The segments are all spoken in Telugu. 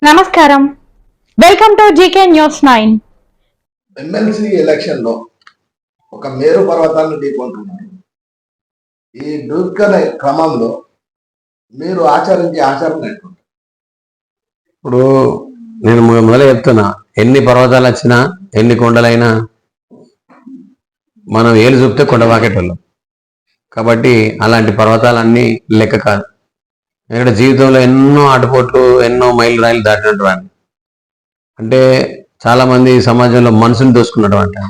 నమస్కారం, welcome to GK news 9. MLC election లో ఒక మేరు పర్వతాన్ని ఢీకొంటున్నారు. ఈ ఢీకొనే క్రమంలో మీరు ఆచరించే ఆచరణ ఎట్లుంటుంది? ఇప్పుడు నేను మొదలు చెప్తున్నా, ఎన్ని పర్వతాలు వచ్చినా ఎన్ని కొండలైనా మనం ఏలు చూపితే కొండవాకేటోళ్ళం. కాబట్టి అలాంటి పర్వతాలన్నీ లెక్క కాదు. ఎందుకంటే జీవితంలో ఎన్నో ఆటుపోట్లు, ఎన్నో మైలు రాయిలు దాటినట్టు వాడిని. అంటే చాలామంది సమాజంలో మనసుని దోసుకున్నటువంటి,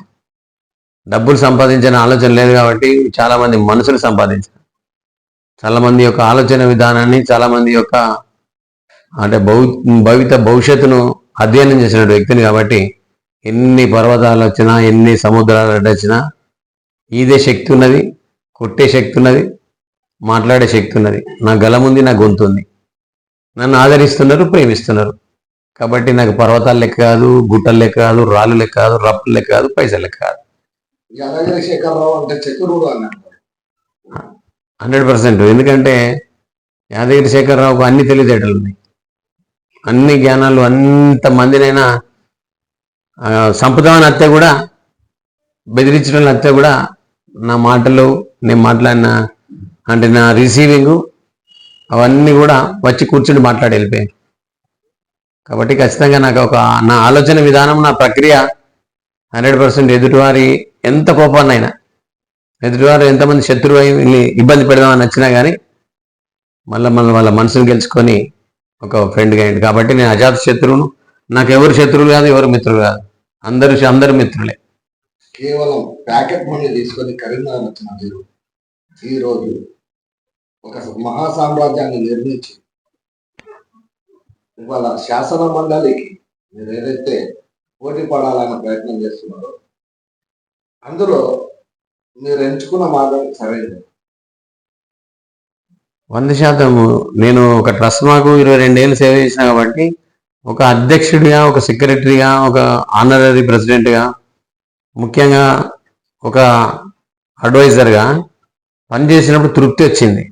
డబ్బులు సంపాదించిన ఆలోచన లేదు కాబట్టి చాలామంది మనసులు సంపాదించారు. చాలామంది యొక్క ఆలోచన విధానాన్ని, చాలామంది యొక్క అంటే భవిష్యత్తును అధ్యయనం చేసిన వ్యక్తిని. కాబట్టి ఎన్ని పర్వతాలు వచ్చినా, ఎన్ని సముద్రాలు వచ్చినా ఈదే శక్తి ఉన్నది, కొట్టే శక్తి ఉన్నది, మాట్లాడే శక్తి ఉన్నది. నా గలం ఉంది, నా గొంతు ఉంది. నన్ను ఆదరిస్తున్నారు, ప్రేమిస్తున్నారు. కాబట్టి నాకు పర్వతాలు లెక్క కాదు, గుట్టలు లెక్క కాదు, రాళ్ళు లెక్క కాదు, రప్పులు లెక్క కాదు, పైసలు లెక్క కాదు. యాదగిరి శేఖరరావు అంటే చతురుడు అన్నారు 100%. ఎందుకంటే యాదగిరి శేఖరరావుకు అన్ని తెలివితేటలు ఉన్నాయి, అన్ని జ్ఞానాలు. అంతమందినైనా సంపుతామని హత్య కూడా, బెదిరించడం హత్య కూడా నా మాటలు, నేను మాట్లాడిన అంటే నా రిసీవింగ్ అవన్నీ కూడా వచ్చి కూర్చుని మాట్లాడి వెళ్ళిపోయాను. కాబట్టి ఖచ్చితంగా నాకు నా ఆలోచన విధానం, నా ప్రక్రియ 100% ఎదుటివారి ఎంత కోపాన్నైనా, ఎదుటివారు ఎంతమంది శత్రువు అయి ఇబ్బంది పెడదామని వచ్చినా కానీ మళ్ళీ వాళ్ళ మనసును గెలుచుకొని ఒక ఫ్రెండ్గా అయింది. కాబట్టి నేను అజాత శత్రువును. నాకు ఎవరు శత్రువులు కాదు, ఎవరు మిత్రులు కాదు, అందరు మిత్రులే. కేవలం ప్యాకెట్ మనీ తీసుకొని కరీంనగర్ వచ్చిన మీరు ఈరోజు ఒక మహా సామ్రాజ్యాన్ని నిర్మించి ఇవాళ శాసన మండలికి మీరు ఏదైతే పోటీ పడాలన్న ప్రయత్నం చేస్తున్నారో అందులో మీరు ఎంచుకున్న మార్గం సరైనది. 100%. నేను ఒక ట్రస్మాకు 22 ఏళ్ళు సేవ చేసిన కాబట్టి ఒక అధ్యక్షుడిగా, ఒక సెక్రటరీగా, ఒక ఆనరరీ ప్రెసిడెంట్గా, ముఖ్యంగా ఒక అడ్వైజర్గా పనిచేసినప్పుడు తృప్తి వచ్చింది.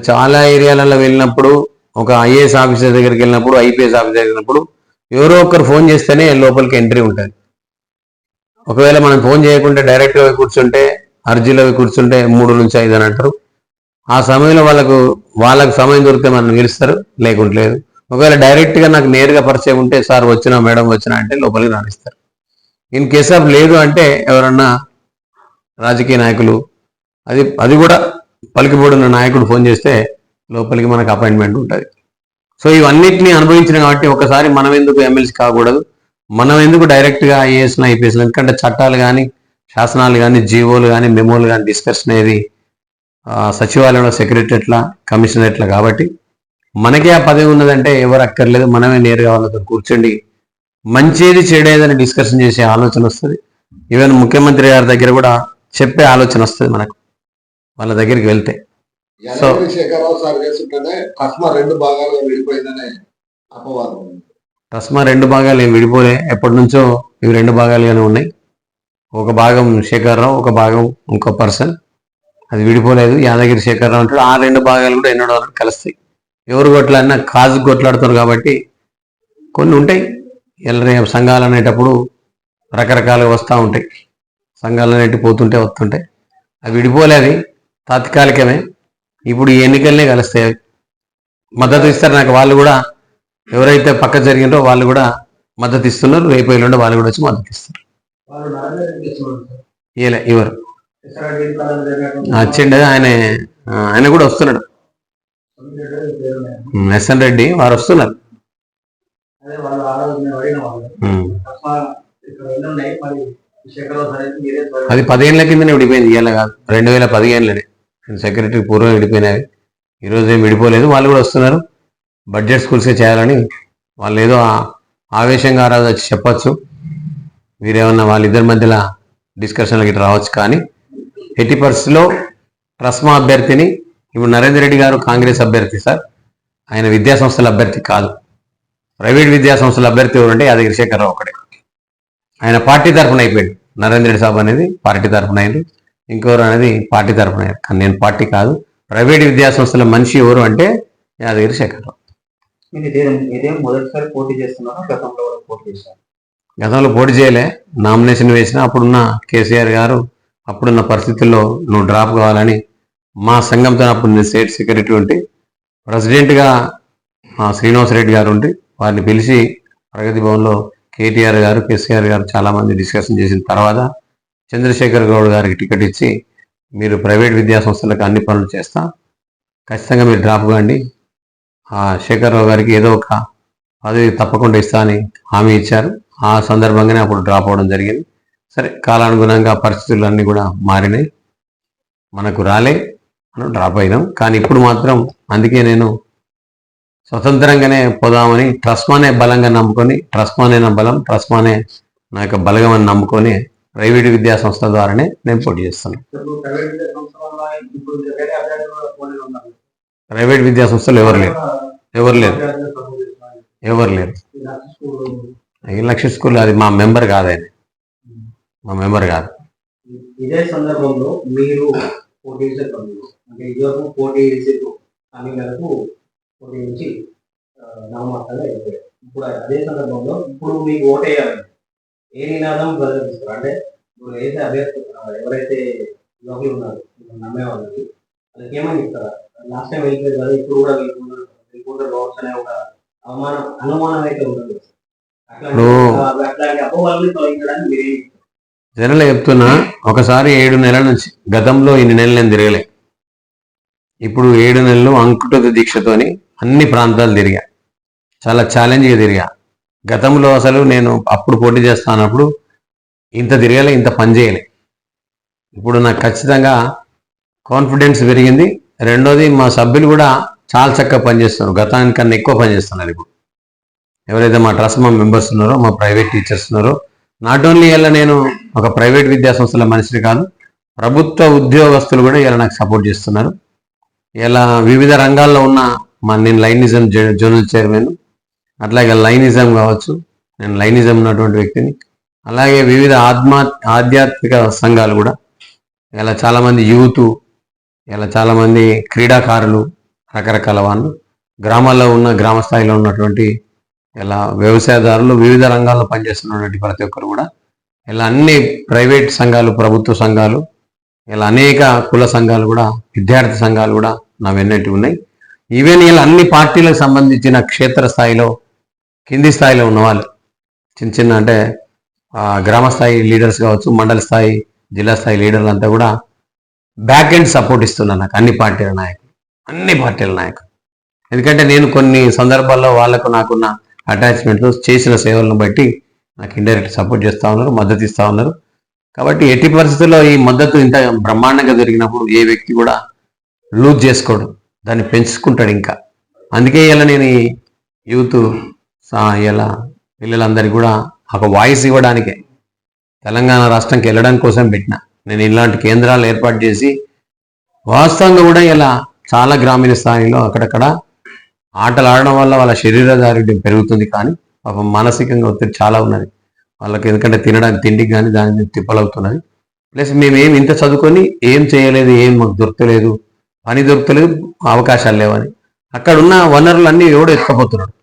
చాలా ఏరియాలలో వెళ్ళినప్పుడు, ఒక ఐఏఎస్ ఆఫీసర్ దగ్గరికి వెళ్ళినప్పుడు, ఐపీఎస్ ఆఫీసర్ వెళ్ళినప్పుడు ఎవరో ఒకరు ఫోన్ చేస్తేనే లోపలికి ఎంట్రీ ఉంటుంది. ఒకవేళ మనం ఫోన్ చేయకుంటే డైరెక్ట్గా కూర్చుంటే, అర్జీలో కూర్చుంటే 3 నుంచి 5 అని అంటారు. ఆ సమయంలో వాళ్ళకు సమయం దొరికితే మనం పిలుస్తారు, లేకుంటే లేదు. ఒకవేళ డైరెక్ట్గా నాకు నేరుగా పరిచయం ఉంటే, సార్ వచ్చినా, మేడం వచ్చినా అంటే లోపలికి రాణిస్తారు. ఇన్ కేస్ ఆఫ్ లేదు అంటే ఎవరన్నా రాజకీయ నాయకులు, అది కూడా పలికిబడిన నాయకుడు ఫోన్ చేస్తే లోపలికి మనకు అపాయింట్మెంట్ ఉంటుంది. సో ఇవన్నిటిని అనుభవించిన కాబట్టి ఒకసారి మనం ఎందుకు ఎమ్మెల్సీ కాకూడదు, మనం ఎందుకు డైరెక్ట్గా ఐఏఎస్లు, ఐపీఎస్లు? ఎందుకంటే చట్టాలు కానీ, శాసనాలు కానీ, జీవోలు కానీ, మెమోలు కానీ డిస్కషన్ అయ్యేది సచివాలయంలో సెక్రటరేట్ల, కమిషనరేట్ల. కాబట్టి మనకే ఆ పదవి ఉన్నదంటే ఎవరు అక్కర్లేదు, మనమే నేరుగా వాళ్ళతో కూర్చోండి, మంచిది చెడేదని డిస్కషన్ చేసే ఆలోచన వస్తుంది. ఈవెన్ ముఖ్యమంత్రి గారి దగ్గర కూడా చెప్పే ఆలోచన వస్తుంది మనకు, వాళ్ళ దగ్గరికి వెళ్తే. సో శేఖరరావు సార్ చేస్తుంటేనే కస్మా 2 భాగాలుగా విడిపోయిందనే అపవాదం. కస్మా 2 భాగాలు ఏం విడిపోలే, ఎప్పటి నుంచో ఇవి 2 భాగాలుగానే ఉన్నాయి. ఒక భాగం శేఖరరావు, ఒక భాగం ఇంకో పర్సన్, అది విడిపోలేదు. యాదగిరి శేఖరరావు అంటాడు. ఆ 2 భాగాలు కూడా ఎన్నడో కలుస్తాయి. ఎవరు కొట్లాడినా కాజు కొట్లాడుతారు కాబట్టి కొన్ని ఉంటాయి. రేపు సంఘాలు అనేటప్పుడు రకరకాలుగా వస్తూ ఉంటాయి, సంఘాలు అనేవి పోతుంటే వస్తుంటాయి. అవి విడిపోలేదు, తాత్కాలికమే. ఇప్పుడు ఈ ఎన్నికలనే కలుస్తాయి. మద్దతు ఇస్తారు నాకు. వాళ్ళు కూడా ఎవరైతే పక్క జరిగినో వాళ్ళు కూడా మద్దతు ఇస్తున్నారు. రేపు ఎల్లుండి వాళ్ళు కూడా వచ్చి మద్దతు ఇస్తారు. ఇవ్వరు వచ్చిండే ఆయన కూడా వస్తున్నాడు. ఎస్ఎన్ రెడ్డి వారు వస్తున్నారు. అది 10 ఏళ్ల కిందనే విడిపోయింది, ఇవాళ కాదు. 2015లోనే సెక్రటరీ పూర్వం విడిపోయినవి. ఈరోజు ఏం విడిపోలేదు. వాళ్ళు కూడా వస్తున్నారు. బడ్జెట్ స్కూల్సే చేయాలని వాళ్ళు ఏదో ఆవేశంగా రాదు వచ్చి చెప్పచ్చు. వీరేమన్నా వాళ్ళిద్దరి మధ్యలో డిస్కషన్లకి రావచ్చు. కానీ 80% ట్రస్మా అభ్యర్థిని ఇప్పుడు నరేందర్ రెడ్డి గారు కాంగ్రెస్ అభ్యర్థి సార్. ఆయన విద్యాసంస్థల అభ్యర్థి కాదు, ప్రైవేట్ విద్యాసంస్థల అభ్యర్థి ఎవరంటే యాదగిరి శేఖరరావు ఒకటే. ఆయన పార్టీ తరఫున అయిపోయాడు. నరేంద్ర రెడ్డి సాబ్ అనేది పార్టీ తరఫున అయింది, ఇంకెవరు అనేది పార్టీ తరఫున అయ్యారు. కానీ నేను పార్టీ కాదు. ప్రైవేట్ విద్యాసంస్థల మనిషి ఎవరు అంటే యాదగిరి శేఖరరావు. మీరు ఇదేం మొదటిసారి పోటీ చేస్తున్నారా? గతంలో కూడా పోటీ చేశారు? గతంలో పోటీ చేయలే, నామినేషన్ వేసిన అప్పుడున్న కేసీఆర్ గారు అప్పుడున్న పరిస్థితుల్లో నువ్వు డ్రాప్ కావాలని మా సంఘంతో అప్పుడు నేను స్టేట్ సెక్రటరీ ఉంటే ప్రెసిడెంట్గా శ్రీనివాస్ రెడ్డి గారు ఉంటే వారిని పిలిచి ప్రగతి భవన్లో కేటీఆర్ గారు కేసీఆర్ గారు చాలామంది డిస్కషన్ చేసిన తర్వాత చంద్రశేఖర్ గౌడ్ గారికి టికెట్ ఇచ్చి మీరు ప్రైవేట్ విద్యా సంస్థలకు అన్ని పనులు చేస్తా, ఖచ్చితంగా మీరు డ్రాప్ కాండి, శేఖర్రావు గారికి ఏదో ఒక పదవి తప్పకుండా ఇస్తా అని హామీ ఇచ్చారు. ఆ సందర్భంగానే అప్పుడు డ్రాప్ అవ్వడం జరిగింది. సరే, కాలానుగుణంగా పరిస్థితులన్నీ కూడా మారినాయి, మనకు రాలే మనం డ్రాప్ అయినాం. కానీ ఇప్పుడు మాత్రం అందుకే నేను స్వతంత్రంగానే పోదామని ట్రస్మానే బలంగా నమ్ముకొని, ట్రస్మానే నా బలం, ట్రస్మానే నా యొక్క బలగం అని నమ్ముకొని ప్రైవేట్ విద్యా సంస్థ ద్వారానే నేను పోటీ చేస్తున్నాను. ప్రైవేట్ విద్యా సంస్థలు ఎవరు లేరు. ఈ లక్ష్య స్కూల్ అది మా మెంబర్ కాదు, ఆయన మా మెంబర్ కాదు. ఇదే సందర్భంలో మీరు పోటీ చేసే పనులు అంటే ఇదివరకు పోటీ చేసే అన్ని మేరకు పోటీ నుంచి నామమాత్రంగా అయిపోయారు. ఇప్పుడు అదే సందర్భంలో ఇప్పుడు మీకు ఓటేయాలంటే ఏ నినాదం ప్రదర్శిస్తారు? అంటే ఇప్పుడు ఏదైతే అభ్యర్థి ఎవరైతే యువకులు ఉన్నారు నమ్మే వాళ్ళకి వాళ్ళకి ఏమని చెప్తారా? లాస్ట్ టైం వెళ్ళిపోయారు కదా, ఇప్పుడు కూడా వెళ్ళిపోతారు కావచ్చు అనే ఒక అనుమానం అయితే ఉండదు. అట్లాంటి అపోహల్ని తొలగించడానికి మీరు జనరల్గా చెప్తున్నా, ఒకసారి 7 నెలల నుంచి, గతంలో ఇన్ని నెలలు నేను తిరగలే, ఇప్పుడు 7 నెలలు అంకుట దీక్షతోని అన్ని ప్రాంతాలు తిరిగా, చాలా ఛాలెంజ్గా తిరిగా. గతంలో అసలు నేను అప్పుడు పోటీ చేస్తానప్పుడు ఇంత తిరగలే, ఇంత పని చేయలే. ఇప్పుడు నాకు ఖచ్చితంగా కాన్ఫిడెన్స్ పెరిగింది. రెండోది, మా సభ్యులు కూడా చాలా చక్కగా పనిచేస్తున్నారు, గతానికన్నా ఎక్కువ పనిచేస్తున్నారు. ఇప్పుడు ఎవరైతే మా ట్రస్ట్ మా మెంబర్స్ ఉన్నారో, మా ప్రైవేట్ టీచర్స్ ఉన్నారో, నాట్ ఓన్లీ ఇలా నేను ఒక ప్రైవేట్ విద్యా సంస్థల మనిషిని కాదు, ప్రభుత్వ ఉద్యోగస్తులు కూడా ఇలా నాకు సపోర్ట్ చేస్తున్నారు. ఇలా వివిధ రంగాల్లో ఉన్న నేను లైనిజం జోనల్ చైర్మన్, అట్లాగే లైనిజం కావచ్చు, నేను లైనిజం ఉన్నటువంటి వ్యక్తిని. అలాగే వివిధ ఆధ్యాత్మిక సంఘాలు కూడా, ఇలా చాలామంది యూత్, ఇలా చాలామంది క్రీడాకారులు, రకరకాల వాళ్ళు, గ్రామాల్లో ఉన్న గ్రామ స్థాయిలో ఉన్నటువంటి ఇలా వ్యవసాయదారులు, వివిధ రంగాల్లో పనిచేస్తున్నటువంటి ప్రతి ఒక్కరు కూడా, ఇలా అన్ని ప్రైవేట్ సంఘాలు, ప్రభుత్వ సంఘాలు, ఇలా అనేక కుల సంఘాలు కూడా, విద్యార్థి సంఘాలు కూడా నా వెన్నట్టు ఉన్నాయి. ఈవెన్ ఇలా అన్ని పార్టీలకు సంబంధించిన క్షేత్ర స్థాయిలో, కింది స్థాయిలో ఉన్న వాళ్ళు, చిన్న చిన్న అంటే గ్రామ స్థాయి లీడర్స్ కావచ్చు, మండల స్థాయి, జిల్లా స్థాయి లీడర్లు అంతా కూడా బ్యాక్ ఎండ్ సపోర్ట్ ఇస్తున్నారు నాకు, అన్ని పార్టీల నాయకులు. ఎందుకంటే నేను కొన్ని సందర్భాల్లో వాళ్ళకు నాకున్న అటాచ్మెంట్లు, చేసిన సేవలను బట్టి నాకు ఇండైరెక్ట్ సపోర్ట్ చేస్తూ ఉన్నారు, మద్దతు ఇస్తూ ఉన్నారు. కాబట్టి ఎట్టి పరిస్థితుల్లో ఈ మద్దతు ఇంత బ్రహ్మాండంగా జరిగినప్పుడు ఏ వ్యక్తి కూడా లూజ్ చేసుకోడు, దాన్ని పెంచుకుంటాడు ఇంకా. అందుకే ఇలా నేను ఈ యూత్ ఇలా పిల్లలందరికీ కూడా ఒక వాయిస్ ఇవ్వడానికే తెలంగాణ రాష్ట్రంకి వెళ్ళడం కోసం పెట్టిన నేను ఇలాంటి కేంద్రాలు ఏర్పాటు చేసి, వాస్తవంగా కూడా ఇలా చాలా గ్రామీణ స్థాయిలో అక్కడక్కడ ఆటలు ఆడడం వల్ల వాళ్ళ శరీర దారిద్ర్యం పెరుగుతుంది, కానీ పాపం మానసికంగా ఒత్తిడి చాలా ఉన్నది వాళ్ళకి. ఎందుకంటే తినడానికి తిండికి కానీ దాని తిప్పలవుతున్నది. ప్లస్ మేమేం ఇంత చదువుకొని ఏం చేయలేదు, ఏం మాకు దొరకలేదు, పని దొరకలేదు, అవకాశాలు లేవని అక్కడ ఉన్న వనరులన్నీ ఎవడో ఎత్తుకపోతున్నాడు.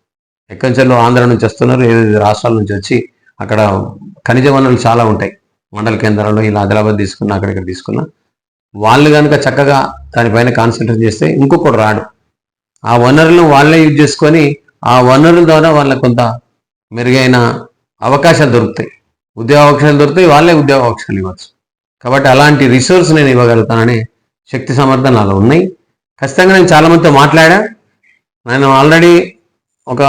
ఎక్కడి నుంచో ఆంధ్ర నుంచి వస్తున్నారు, ఏదైతే రాష్ట్రాల నుంచి వచ్చి అక్కడ ఖనిజ వనరులు చాలా ఉంటాయి మండల కేంద్రాల్లో. ఇలా ఆదిలాబాద్ తీసుకున్నా, అక్కడిక్కడ తీసుకున్నా, వాళ్ళు కనుక చక్కగా దానిపైన కాన్సన్ట్రేట్ చేస్తే ఇంకొకటి రాడు. ఆ వనరులను వాళ్ళే యూజ్ చేసుకొని ఆ వనరుల ద్వారా వాళ్ళకు కొంత మెరుగైన అవకాశాలు దొరుకుతాయి, ఉద్యోగ అవకాశాలు దొరుకుతాయి, వాళ్ళే ఉద్యోగ అవకాశాలు ఇవ్వచ్చు. కాబట్టి అలాంటి రిసోర్స్ నేను ఇవ్వగలుగుతాననే శక్తి సామర్థ్యం నాలో ఉన్నాయి. ఖచ్చితంగా నేను చాలామందితో మాట్లాడా. నేను ఆల్రెడీ ఒక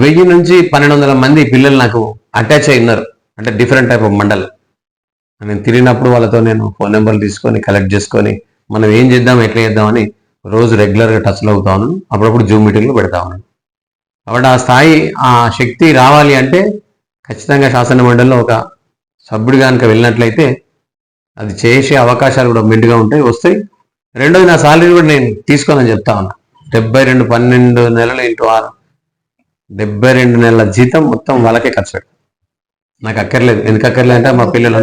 1000 నుంచి 1200 మంది పిల్లలు నాకు అటాచ్ అయి ఉన్నారు, అంటే డిఫరెంట్ టైప్ ఆఫ్ మండల్. నేను తిరిగినప్పుడు వాళ్ళతో నేను ఫోన్ నెంబర్లు తీసుకొని కలెక్ట్ చేసుకొని మనం ఏం చేద్దాం, ఎట్లా చేద్దామని రోజు రెగ్యులర్గా టచ్లో అవుతా ఉన్నాను. అప్పుడప్పుడు జూమ్ మీటింగ్లు పెడతా ఉన్నాను. కాబట్టి ఆ స్థాయి, ఆ శక్తి రావాలి అంటే ఖచ్చితంగా శాసన మండలిలో ఒక సభ్యుడు కనుక వెళ్ళినట్లయితే అది చేసే అవకాశాలు కూడా మెండుగా ఉంటాయి, వస్తాయి. రెండోది, నా సాలరీ కూడా నేను తీసుకోనని చెప్తా ఉన్నా. 72 12 నెలలు ఇంటూ 6, 72 నెలల జీతం మొత్తం వాళ్ళకే ఖర్చు పెట్టాను. నాకు అక్కర్లేదు. ఎందుకు అక్కర్లేదు అంటే మా పిల్లలు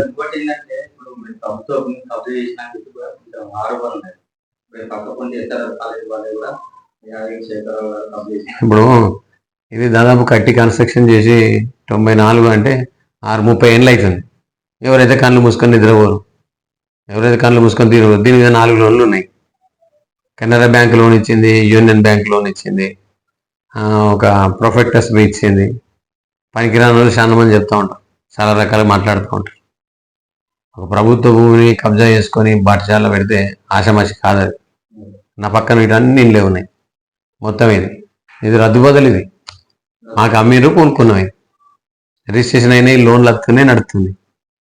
ఇప్పుడు ఇది దాదాపు కట్టి కన్స్ట్రక్షన్ చేసి 94 అంటే 30 ఏళ్ళు అవుతుంది. ఎవరైతే కళ్ళు మూసుకొని నిద్రపోరు, ఎవరైతే కళ్ళు మూసుకొని తీరు, దీని మీద 4 లోన్లు ఉన్నాయి. కెనరా బ్యాంక్ లోన్ ఇచ్చింది, యూనియన్ బ్యాంక్ లోన్ ఇచ్చింది, ఒక ప్రొఫెక్టస్ బి ఇచ్చింది. పనికిరాని రోజు చాలా మంది చెప్తూ ఉంటారు, చాలా రకాలుగా మాట్లాడుతూ ఉంటారు. ఒక ప్రభుత్వ భూమిని కబ్జా చేసుకొని బాటశాలలో పెడితే ఆషామాషి కాదు అది. నా పక్కన వీటన్నీ ఇండ్లే ఉన్నాయి. మొత్తం ఇది రద్దుబదులు. ఇది మాకు అమ్మీరు కొనుక్కున్నాం. ఇది రిజిస్ట్రేషన్ అయినా లోన్లు వస్తూనే నడుస్తుంది.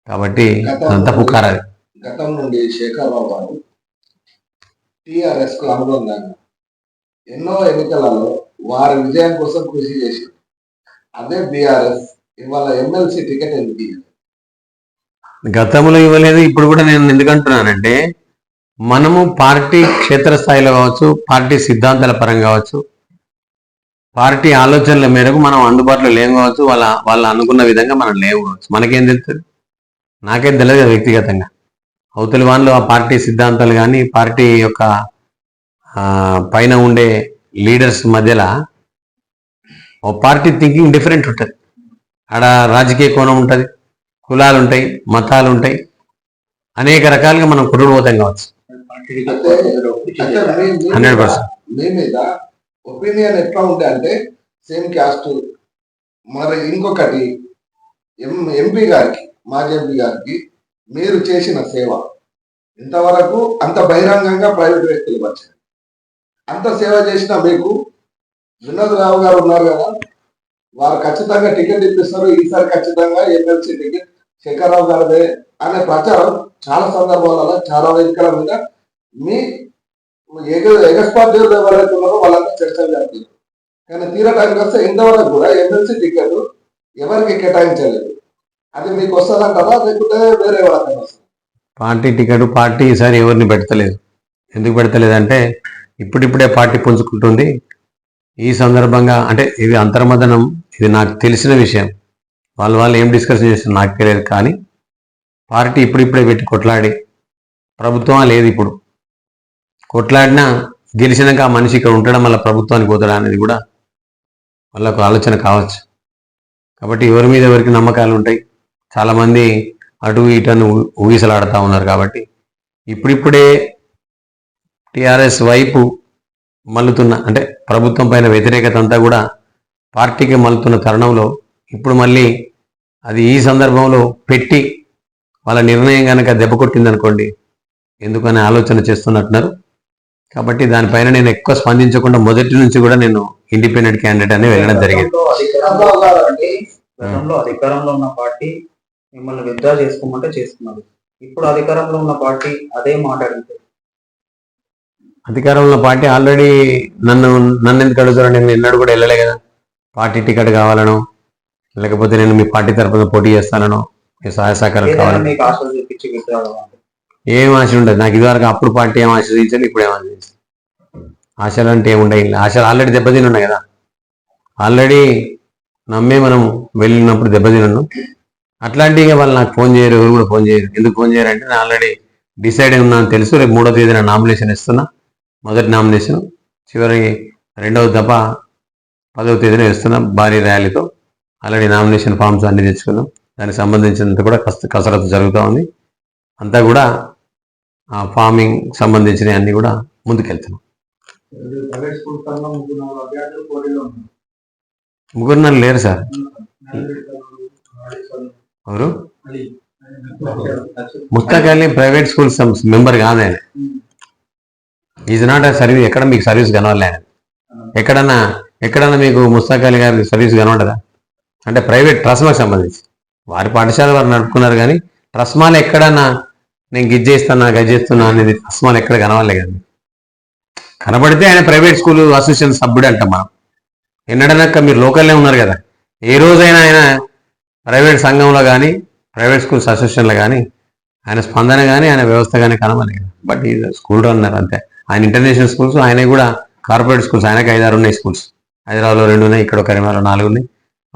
కాబట్టి అదంతా పుకారాది. గతం నుండి శేఖర్రావు గారు టిఆర్ఎస్ కు అనుబంధంగా ఎన్నో ఎన్నికలలో వారి విజయం కోసం కృషి చేసి, అదే బీఆర్ఎస్ ఇవాళ ఎమ్మెల్సీ టికెట్ ఎందుకు ఇవ్వలేదు? గతంలో ఇవ్వలేదు, ఇప్పుడు కూడా నేను ఎందుకంటున్నానంటే, మనము పార్టీ క్షేత్రస్థాయిలో కావచ్చు, పార్టీ సిద్ధాంతాల పరంగా కావచ్చు, పార్టీ ఆలోచనల మేరకు మనం అందుబాటులో లేము కావచ్చు, వాళ్ళు అనుకున్న విధంగా మనం లేవు కావచ్చు. మనకేం తెలుస్తుంది? నాకేం తెలియదు కదా వ్యక్తిగతంగా. అవతలి వాళ్ళు ఆ పార్టీ సిద్ధాంతాలు కానీ పార్టీ యొక్క పైన ఉండే లీడర్స్ మధ్యలో ఓ పార్టీ థింకింగ్ డిఫరెంట్ ఉంటుంది. ఆడ రాజకీయ కోణం ఉంటుంది, కులాలు ఉంటాయి, మతాలు ఉంటాయి, అనేక రకాలుగా మనం కుటుంబోతం కావచ్చు. 100%. మీ మీద ఒపీనియన్ ఎట్లా ఉంటే అంటే సేమ్ క్యాస్ట్. మరి ఇంకొకటి ఎంపీ గారికి, మాజీ ఎంపీ గారికి మీరు చేసిన సేవ ఇంతవరకు అంత బహిరంగంగా ప్రైవేట్ వ్యక్తులు వచ్చారు. అంత సేవ చేసిన మీకు వినోద్ రావు గారు ఉన్నారు కదా, వారు ఖచ్చితంగా టికెట్ ఇప్పిస్తారు, ఈసారి ఖచ్చితంగా ఎమ్మెల్సీ టికెట్ శేఖర్రావు గారిదే అనే ప్రచారం చాలా సందర్భాలలో చాలా వేదికల మీద మీ ఎగస్పార్టీలు ఎవరైతే ఉన్నారో వాళ్ళంతా చర్చలు జరుగుతుంది. కానీ తీరటానికి వస్తే ఇంతవరకు కూడా ఎమ్మెల్సీ టికెట్ ఎవరికి కేటాయించలేదు. అది మీకు వస్తుందంటారా, లేకపోతే వేరే ఎవరైనా వస్తుంది? పార్టీ టికెట్ పార్టీ ఈసారి ఎవరిని పెడతలేదు. ఎందుకు పెడతలేదంటే, ఇప్పుడిప్పుడే పార్టీ పుంజుకుంటుంది. ఈ సందర్భంగా అంటే ఇది అంతర్మదనం, ఇది నాకు తెలిసిన విషయం. వాళ్ళు ఏం డిస్కషన్ చేస్తారు నాకు తెలియదు. కానీ పార్టీ ఇప్పుడిప్పుడే పెట్టి కొట్లాడి, ప్రభుత్వం లేదు ఇప్పుడు కొట్లాడినా గెలిచినాక ఆ మనిషి ఇక్కడ ఉండడం వల్ల ప్రభుత్వానికి పోతాడా అనేది కూడా వాళ్ళకు ఆలోచన కావచ్చు. కాబట్టి ఎవరి మీద ఎవరికి నమ్మకాలు ఉంటాయి. చాలామంది అటు ఇటను ఊగిసలాడుతూ ఉన్నారు. కాబట్టి ఇప్పుడిప్పుడే టిఆర్ఎస్ వైపు మల్లుతున్న, అంటే ప్రభుత్వం పైన వ్యతిరేకత అంతా కూడా పార్టీకి మల్లుతున్న తరుణంలో ఇప్పుడు మళ్ళీ అది ఈ సందర్భంలో పెట్టి వాళ్ళ నిర్ణయం కనుక దెబ్బ కొట్టిందనుకోండి, ఎందుకనే ఆలోచన చేస్తున్నట్టున్నారు. కాబట్టి దానిపైన నేను ఎక్కువ స్పందించకుండా మొదటి నుంచి కూడా నేను ఇండిపెండెంట్ క్యాండిడేట్ అని వెళ్ళడం జరిగింది. గతంలో అధికారంలో ఉన్న పార్టీ మిమ్మల్ని విత్డ్రా చేసుకోమంటే చేసుకున్నారు. ఇప్పుడు అధికారంలో ఉన్న పార్టీ అదే మాట్లాడింది. అధికారంలో పార్టీ ఆల్రెడీ నన్ను ఎందుకు అడుగుతారో, నేను ఎన్నడూ కూడా వెళ్ళలే కదా. పార్టీ టికెట్ కావాలనో, లేకపోతే నేను మీ పార్టీ తరఫున పోటీ చేస్తానో, మీ సహాయ సహకారం కావాలని ఏం ఆశ ఉండదు నాకు. ఇదివరకు అప్పుడు పార్టీ ఏం ఆశ్రయించాలి, ఇప్పుడు ఏం ఆశ్రయించాలి. ఆశలు అంటే ఏముండయి. ఆశలు ఆల్రెడీ దెబ్బతిని ఉన్నాయి కదా. ఆల్రెడీ నమ్మే మనం వెళ్ళినప్పుడు దెబ్బతిన్నాను. అట్లాంటివి వాళ్ళు నాకు ఫోన్ చేయరు, ఎవరు కూడా ఫోన్ చేయరు. ఎందుకు ఫోన్ చేయరు అంటే, నేను ఆల్రెడీ డిసైడ్ అయి ఉన్నాను తెలుసు. రేపు 3వ తేదీన నామినేషన్ ఇస్తున్నా. మొదటి నామినేషన్, చివరి 2వ దఫా 10వ తేదీన ఇస్తున్నా భారీ ర్యాలీతో. ఆల్రెడీ నామినేషన్ ఫామ్స్ అన్ని తెచ్చుకున్నాం. దానికి సంబంధించినంత కూడా కసరత్తు జరుగుతూ ఉంది. అంతా కూడా ఫార్మింగ్ సంబంధించిన అన్ని కూడా ముందుకెళ్తున్నాం. ముగ్గురు లేరు సార్. ఎవరు? Mushtaq Ali private school member కాదు ఆయన. ఈజ్ నాట్ ఆ సర్వీస్. ఎక్కడ మీకు సర్వీస్ కనవాలి ఆయన? ఎక్కడన్నా మీకు ముస్తాక్ అలీ గారికి సర్వీస్ కనబడదా? అంటే ప్రైవేట్ ట్రస్మాకి సంబంధించి వారి పాఠశాల వారు నడుపుకున్నారు. కానీ ట్రస్మాలు ఎక్కడన్నా నేను గిజ్జేస్తున్నా గజ్జేస్తున్నా అనేది ట్రస్మాలు ఎక్కడ కనవాలే కదా. కనబడితే ఆయన ప్రైవేట్ స్కూల్ అసోసియేషన్ సభ్యుడు అంటాం మనం. ఎన్నడనక్క మీరు లోకల్లో ఉన్నారు కదా. ఏ రోజైనా ఆయన ప్రైవేట్ సంఘంలో కానీ ప్రైవేట్ స్కూల్స్ అసోసియేషన్లో కానీ ఆయన స్పందన కానీ ఆయన వ్యవస్థ కానీ కనవాలి కదా. బట్ ఈ స్కూల్ రన్నర్ అంతే. ఆయన ఇంటర్నేషనల్ స్కూల్స్, ఆయన కూడా కార్పొరేట్ స్కూల్స్. ఆయనకి 5-6 ఉన్నాయి స్కూల్స్. హైదరాబాద్లో 2 ఉన్నాయి, ఇక్కడ కరీంనగర్లో 4 ఉన్నాయి.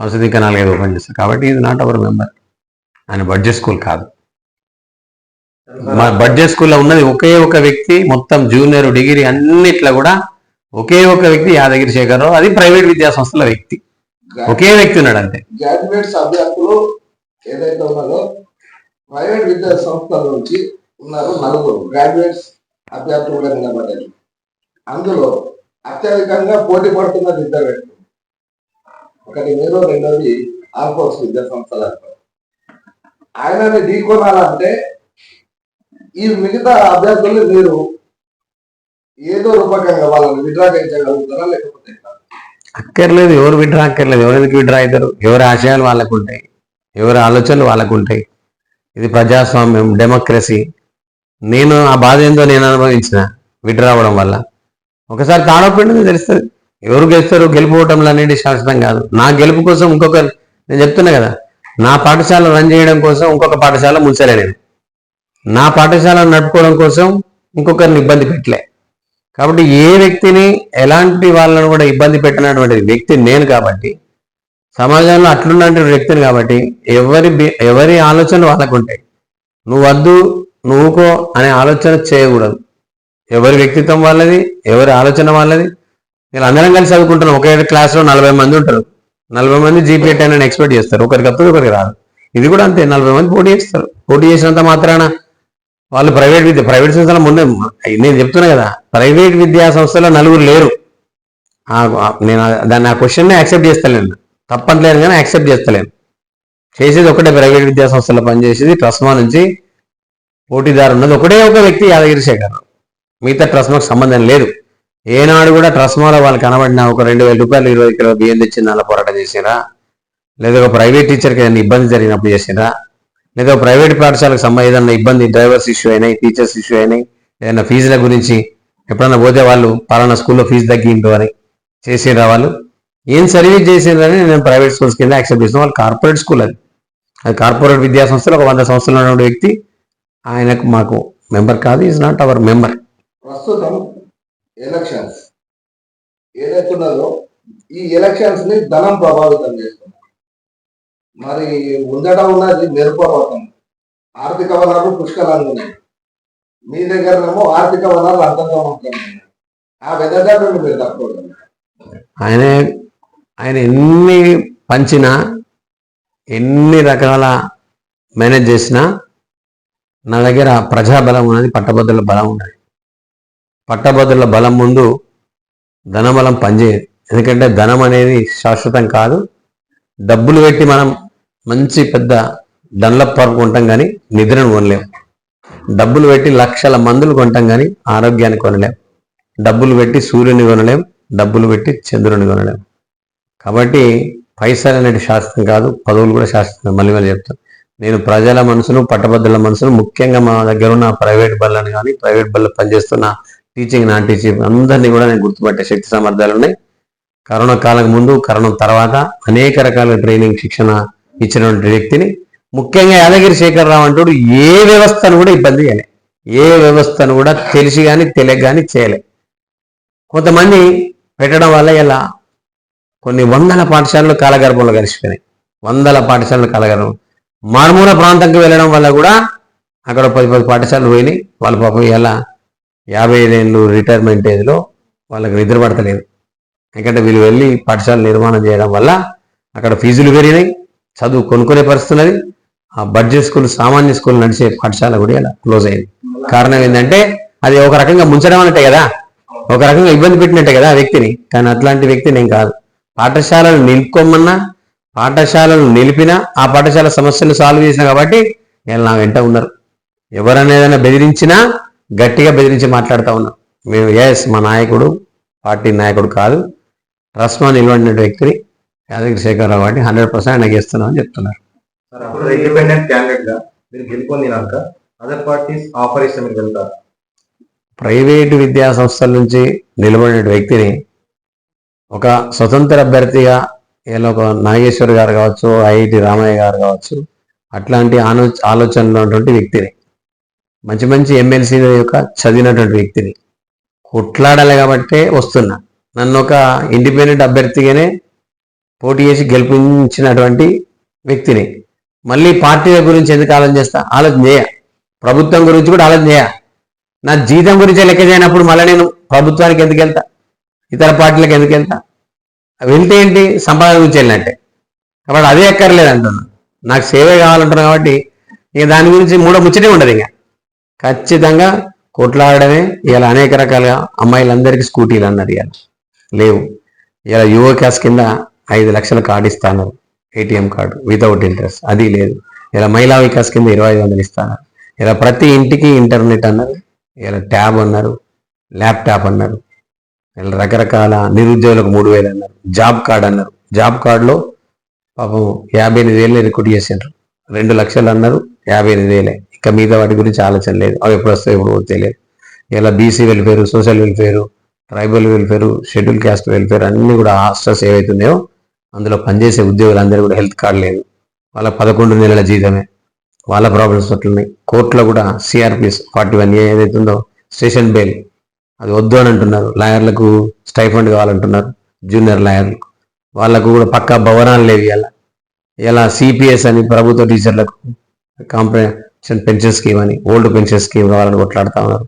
అవసరం ఇంకా 4-5 ఓపెన్ చేస్తారు. కాబట్టి ఇది నాట్ అవర్ మెంబర్. ఆయన బడ్జెట్ స్కూల్ కాదు. మా బడ్జెట్ స్కూల్లో ఉన్నది ఒకే ఒక వ్యక్తి. మొత్తం జూనియర్, డిగ్రీ అన్నిట్లో కూడా ఒకే ఒక వ్యక్తి, యాదగిరి శేఖర్రావు. అది ప్రైవేట్ విద్యా సంస్థల వ్యక్తి. ఒకే వ్యక్తి ఉన్నాడు అంతే. గ్రాడ్యుయేట్స్ అభ్యర్థులు ఏదైతే ఉన్నారో ప్రైవేట్ విద్యా సంస్థల నుంచి ఉన్నారు 4 గ్రాడ్యుయేట్స్ అభ్యర్థులుగా నిలబడ్డారు. అందులో అత్యధికంగా పోటీ పడుతున్నది 2 వ్యక్తులు. ఒకటి మీరు, రెండోది ఆల్ఫోర్స్ విద్యా సంస్థల. ఆయనని ఢీకొనాలంటే ఈ మిగతా అభ్యర్థుల్ని మీరు ఏదో రూపకంగా వాళ్ళని విడ్రా చేయించగలుగుతారా, లేకపోతే అక్కర్లేదు, ఎవరు విడ్రా అక్కర్లేదు. ఎవరు ఎందుకు విడ్రా అవుతారు? ఎవరి ఆశయాలు వాళ్ళకు ఉంటాయి, ఎవరి ఆలోచనలు వాళ్ళకు ఉంటాయి. ఇది ప్రజాస్వామ్యం, డెమోక్రసీ. నేను ఆ బాధ ఏందో నేను అనుభవించిన విడ్రా అవ్వడం వల్ల. ఒకసారి తాడొప్పిండి తెలుస్తుంది. ఎవరు గెలుస్తారు, గెలుపుకోవటంలో అనేది శాశ్వతం కాదు. నా గెలుపు కోసం ఇంకొకరు, నేను చెప్తున్నా కదా, నా పాఠశాల రన్ చేయడం కోసం ఇంకొక పాఠశాల ముంచలే నేను. నా పాఠశాల నడుపుకోవడం కోసం ఇంకొకరిని ఇబ్బంది పెట్టలే. కాబట్టి ఏ వ్యక్తిని, ఎలాంటి వాళ్ళను కూడా ఇబ్బంది పెట్టినటువంటి వ్యక్తి నేను. కాబట్టి సమాజంలో అట్లున్నటువంటి వ్యక్తిని. కాబట్టి ఎవరి ఆలోచనలు వాళ్ళకు ఉంటాయి. నువ్వు వద్దు, నువ్వుకో అనే ఆలోచన చేయకూడదు. ఎవరి వ్యక్తిత్వం వాళ్ళది, ఎవరి ఆలోచన వాళ్ళది. వీళ్ళు అందరం కలిసి చదువుకుంటున్నాం. ఒకే క్లాస్లో 40 మంది ఉంటారు. 40 మంది జీపీఏ 10 అని ఎక్స్పెక్ట్ చేస్తారు. ఒకరికి వస్తుంది, ఒకరికి రాదు. ఇది కూడా అంతే, 40 మంది పోటీ చేస్తారు. పోటీ చేసినంత మాత్రాన వాళ్ళు ప్రైవేట్ సంస్థల ముందే, నేను చెప్తున్నా కదా, ప్రైవేట్ విద్యా సంస్థలో 4 లేరు. నేను దాన్ని, ఆ క్వశ్చన్నే యాక్సెప్ట్ చేస్తలేను. తప్పట్లేదు కానీ యాక్సెప్ట్ చేస్తలేను. చేసేది ఒకటే, ప్రైవేట్ విద్యా సంస్థలో పనిచేసేది ట్రస్మా నుంచి పోటీదారు ఉన్నది ఒకటే ఒక వ్యక్తి, యాదగిరి శేఖర్. మిగతా ట్రస్మాకు సంబంధం లేదు. ఏనాడు కూడా ట్రస్మాలో వాళ్ళు కనబడిన ఒక 2,000 రూపాయలు 20 కిలో బియ్యం తెచ్చింది అలా పోరాటం చేసిరా, లేదా ఒక ప్రైవేట్ టీచర్కి ఏదైనా ఇబ్బంది జరిగినప్పుడు చేసిరా, లేదా ప్రైవేట్ పాఠశాలకు ఏదైనా ఇబ్బంది, డ్రైవర్స్ ఇష్యూ అయినాయి, టీచర్స్ ఇష్యూ అయినాయి, ఏదైనా ఫీజుల గురించి ఎప్పుడన్నా పోతే వాళ్ళు పలానా స్కూల్లో ఫీజు తగ్గింటూ అని చేసిరా. వాళ్ళు ఏం సర్వీస్ చేసిందని నేను ప్రైవేట్ స్కూల్స్ కింద యాక్సెప్ట్ చేసిన. వాళ్ళు కార్పొరేట్ స్కూల్, అది కార్పొరేట్ విద్యా సంస్థలు. ఒక 100 సంవత్సరాలు ఉన్న వ్యక్తి. ఆయనకు మాకు మెంబర్ కాదు, ఈజ్ నాట్ అవర్ మెంబర్. ప్రస్తుతం ఎలక్షన్స్ ఏదైతే ఉన్నదో ఈ ఎలక్షన్స్ ని ధనం ప్రభావితం చేస్తుంది. మరి ఉండటం ఉన్నది మెరుగుపడతాం. ఆర్థిక వనరులు పుష్కలంగా ఉన్నాయి. మీ దగ్గరనేమో ఆర్థిక వనరులు అంతంగా ఉంటాయి. ఆ విధంగా మీరు తప్పకూడదు. ఆయన ఎన్ని పంచినా, ఎన్ని రకాల మేనేజ్ చేసినా, నా దగ్గర ప్రజాబలం ఉన్నది, పట్టభద్రుల బలం ఉన్నది. పట్టభద్రుల బలం ముందు ధనబలం పనిచేయదు. ఎందుకంటే ధనం అనేది శాశ్వతం కాదు. డబ్బులు పెట్టి మనం మంచి పెద్ద దండ్లప్ప కొంటాం కానీ నిద్రను కొనలేం. డబ్బులు పెట్టి లక్షల మందులు కొంటాం కానీ ఆరోగ్యాన్ని కొనలేం. డబ్బులు పెట్టి సూర్యుని కొనలేం, డబ్బులు పెట్టి చంద్రుని కొనలేం. కాబట్టి పైసలు అనేది శాశ్వతం కాదు, పదవులు కూడా శాశ్వతం. మళ్ళీ చెప్తాను, నేను ప్రజల మనసును, పట్టభద్రుల మనసును, ముఖ్యంగా మా దగ్గర ఉన్న ప్రైవేట్ బళ్ళని కానీ, ప్రైవేట్ బళ్ళు పనిచేస్తున్న టీచింగ్, నాన్ టీచింగ్ అందరినీ కూడా నేను గుర్తుపట్టే శక్తి సామర్థ్యాలు ఉన్నాయి. కరోనా కాలం ముందు, కరోనా తర్వాత అనేక రకాల ట్రైనింగ్, శిక్షణ ఇచ్చినటువంటి వ్యక్తిని. ముఖ్యంగా యాదగిరి శేఖర్ రావు అంటూ ఏ వ్యవస్థను కూడా ఇబ్బంది చేయలే, ఏ వ్యవస్థను కూడా తెలిసి కానీ తెలియక కానీ చేయలే. కొంతమంది పెట్టడం వల్ల ఇలా కొన్ని 100 పాఠశాలలు కాలగర్భంలో కలిసిపోయినాయి. 100 పాఠశాలలు కాలగర్భం. మారుమూల ప్రాంతంకి వెళ్ళడం వల్ల కూడా అక్కడ 10 పాఠశాలలు పోయినాయి. వాళ్ళ పాపం ఇలా 55 ఏళ్ళు రిటైర్మెంట్ ఏజ్లో వాళ్ళకి నిద్ర పడతలేదు. ఎందుకంటే వీళ్ళు వెళ్ళి పాఠశాల నిర్మాణం చేయడం వల్ల అక్కడ ఫీజులు పెరిగినాయి, చదువు కొనుక్కునే పరిస్థితున్నది. ఆ బడ్జెట్ స్కూల్, సామాన్య స్కూల్ నడిచే పాఠశాల కూడా ఇలా క్లోజ్ అయింది. కారణం ఏంటంటే అది ఒక రకంగా ముంచడం అన్నట్టే కదా, ఒక రకంగా ఇబ్బంది పెట్టినట్టే కదా ఆ వ్యక్తిని. కానీ అట్లాంటి వ్యక్తి నేను కాదు. పాఠశాలను నిలుపుకోమన్నా, పాఠశాలను నిలిపినా, ఆ పాఠశాల సమస్యలు సాల్వ్ చేసినా కాబట్టి వీళ్ళు నా వెంట ఉన్నారు. ఎవరనేదైనా బెదిరించినా గట్టిగా బెదిరించి మాట్లాడుతూ ఉన్నాం. మేము మా నాయకుడు పార్టీ నాయకుడు కాదు, ట్రస్మా నిలబడిన వ్యక్తిని యాదగిరి శేఖర్ రావు కాబట్టి 100% ఆయనకి ఇస్తున్నాం అని చెప్తున్నారు. అప్పుడు ఇండిపెండెంట్ క్యాండిడేట్ గా మీరు గెలుపొందినాక అదర్ పార్టీస్ ఆఫర్ ఇస్తే మీరు వెళ్తారు? ప్రైవేటు విద్యా సంస్థల నుంచి నిలబడిన వ్యక్తిని ఒక స్వతంత్ర అభ్యర్థిగా, ఇలా ఒక నాగేశ్వర్ గారు కావచ్చు, ఐఐటి రామయ్య గారు కావచ్చు, అట్లాంటి ఆలోచనలు ఉన్నటువంటి వ్యక్తిని, మంచి మంచి ఎమ్మెల్సీ యొక్క చదివినటువంటి వ్యక్తిని కొట్లాడాలి కాబట్టే వస్తున్నా. నన్ను ఒక ఇండిపెండెంట్ అభ్యర్థిగానే పోటీ చేసి గెలిపించినటువంటి వ్యక్తిని మళ్ళీ పార్టీల గురించి ఎందుకు ఆలోచన చేయ, ప్రభుత్వం గురించి కూడా ఆలోచన చేయ. నా జీతం గురించి లెక్క చేయనప్పుడు మళ్ళీ నేను ప్రభుత్వానికి ఎందుకు వెళ్తా, ఇతర పార్టీలకు ఎందుకు వెళ్తా? వెళ్తే ఏంటి సంపాదన గురించి వెళ్ళినట్టే. కాబట్టి అదే ఎక్కర్లేదు అంటున్నా. నాకు సేవే కావాలంటున్నా కాబట్టి ఇక దాని గురించి ముచ్చటే ఉండదు. ఇంకా ఖచ్చితంగా కొట్లాడడమే. ఇలా అనేక రకాలుగా అమ్మాయిలందరికీ స్కూటీలు అన్నారు, ఇవాళ లేవు. ఇలా యువ క్యాస్ కింద 5 లక్షల కార్డు ఇస్తాను, ఏటీఎం కార్డు వితౌట్ ఇంట్రెస్ట్, అది లేదు. ఇలా మహిళా వికాస్ కింద 2500 ఇస్తాను. ఇలా ప్రతి ఇంటికి ఇంటర్నెట్ అన్నారు, ఇలా ట్యాబ్ అన్నారు, ల్యాప్టాప్ అన్నారు. ఇలా రకరకాల నిరుద్యోగులకు 3000 అన్నారు, జాబ్ కార్డు అన్నారు. జాబ్ కార్డులో పాపం 58,000 రిక్రూట్ చేసిండ్రు. 2 లక్షలు అన్నారు, 58,000. ఇక మిగతా వాటి గురించి ఆలోచన లేదు, అవి ఎప్పుడు వస్తాయో ఎప్పుడు తెలియదు. ఇలా BC welfare, social welfare, tribal welfare, schedule caste welfare అన్నీ కూడా హాస్టల్స్ ఏవైతున్నాయో అందులో పనిచేసే ఉద్యోగులందరూ కూడా హెల్త్ కార్డు లేదు. వాళ్ళ 11 నెలల జీతమే. వాళ్ళ ప్రాబ్లమ్స్ అట్లున్నాయి. కోర్టులో కూడా సిఆర్పిఎస్ 41A ఏదైతే ఉందో స్టేషన్ బెయిల్ అది వద్దు అని అంటున్నారు. లాయర్లకు స్టైఫండ్ కావాలంటున్నారు, జూనియర్ లాయర్లకు. వాళ్ళకు కూడా పక్కా భవనాలు లేవు. ఇలా సిపిఎస్ అని ప్రభుత్వ టీచర్లకు కాంపెన్సేషన్ పెన్షన్ స్కీమ్ అని, ఓల్డ్ పెన్షన్ స్కీమ్ కావాలని కొట్లాడుతూ ఉన్నారు.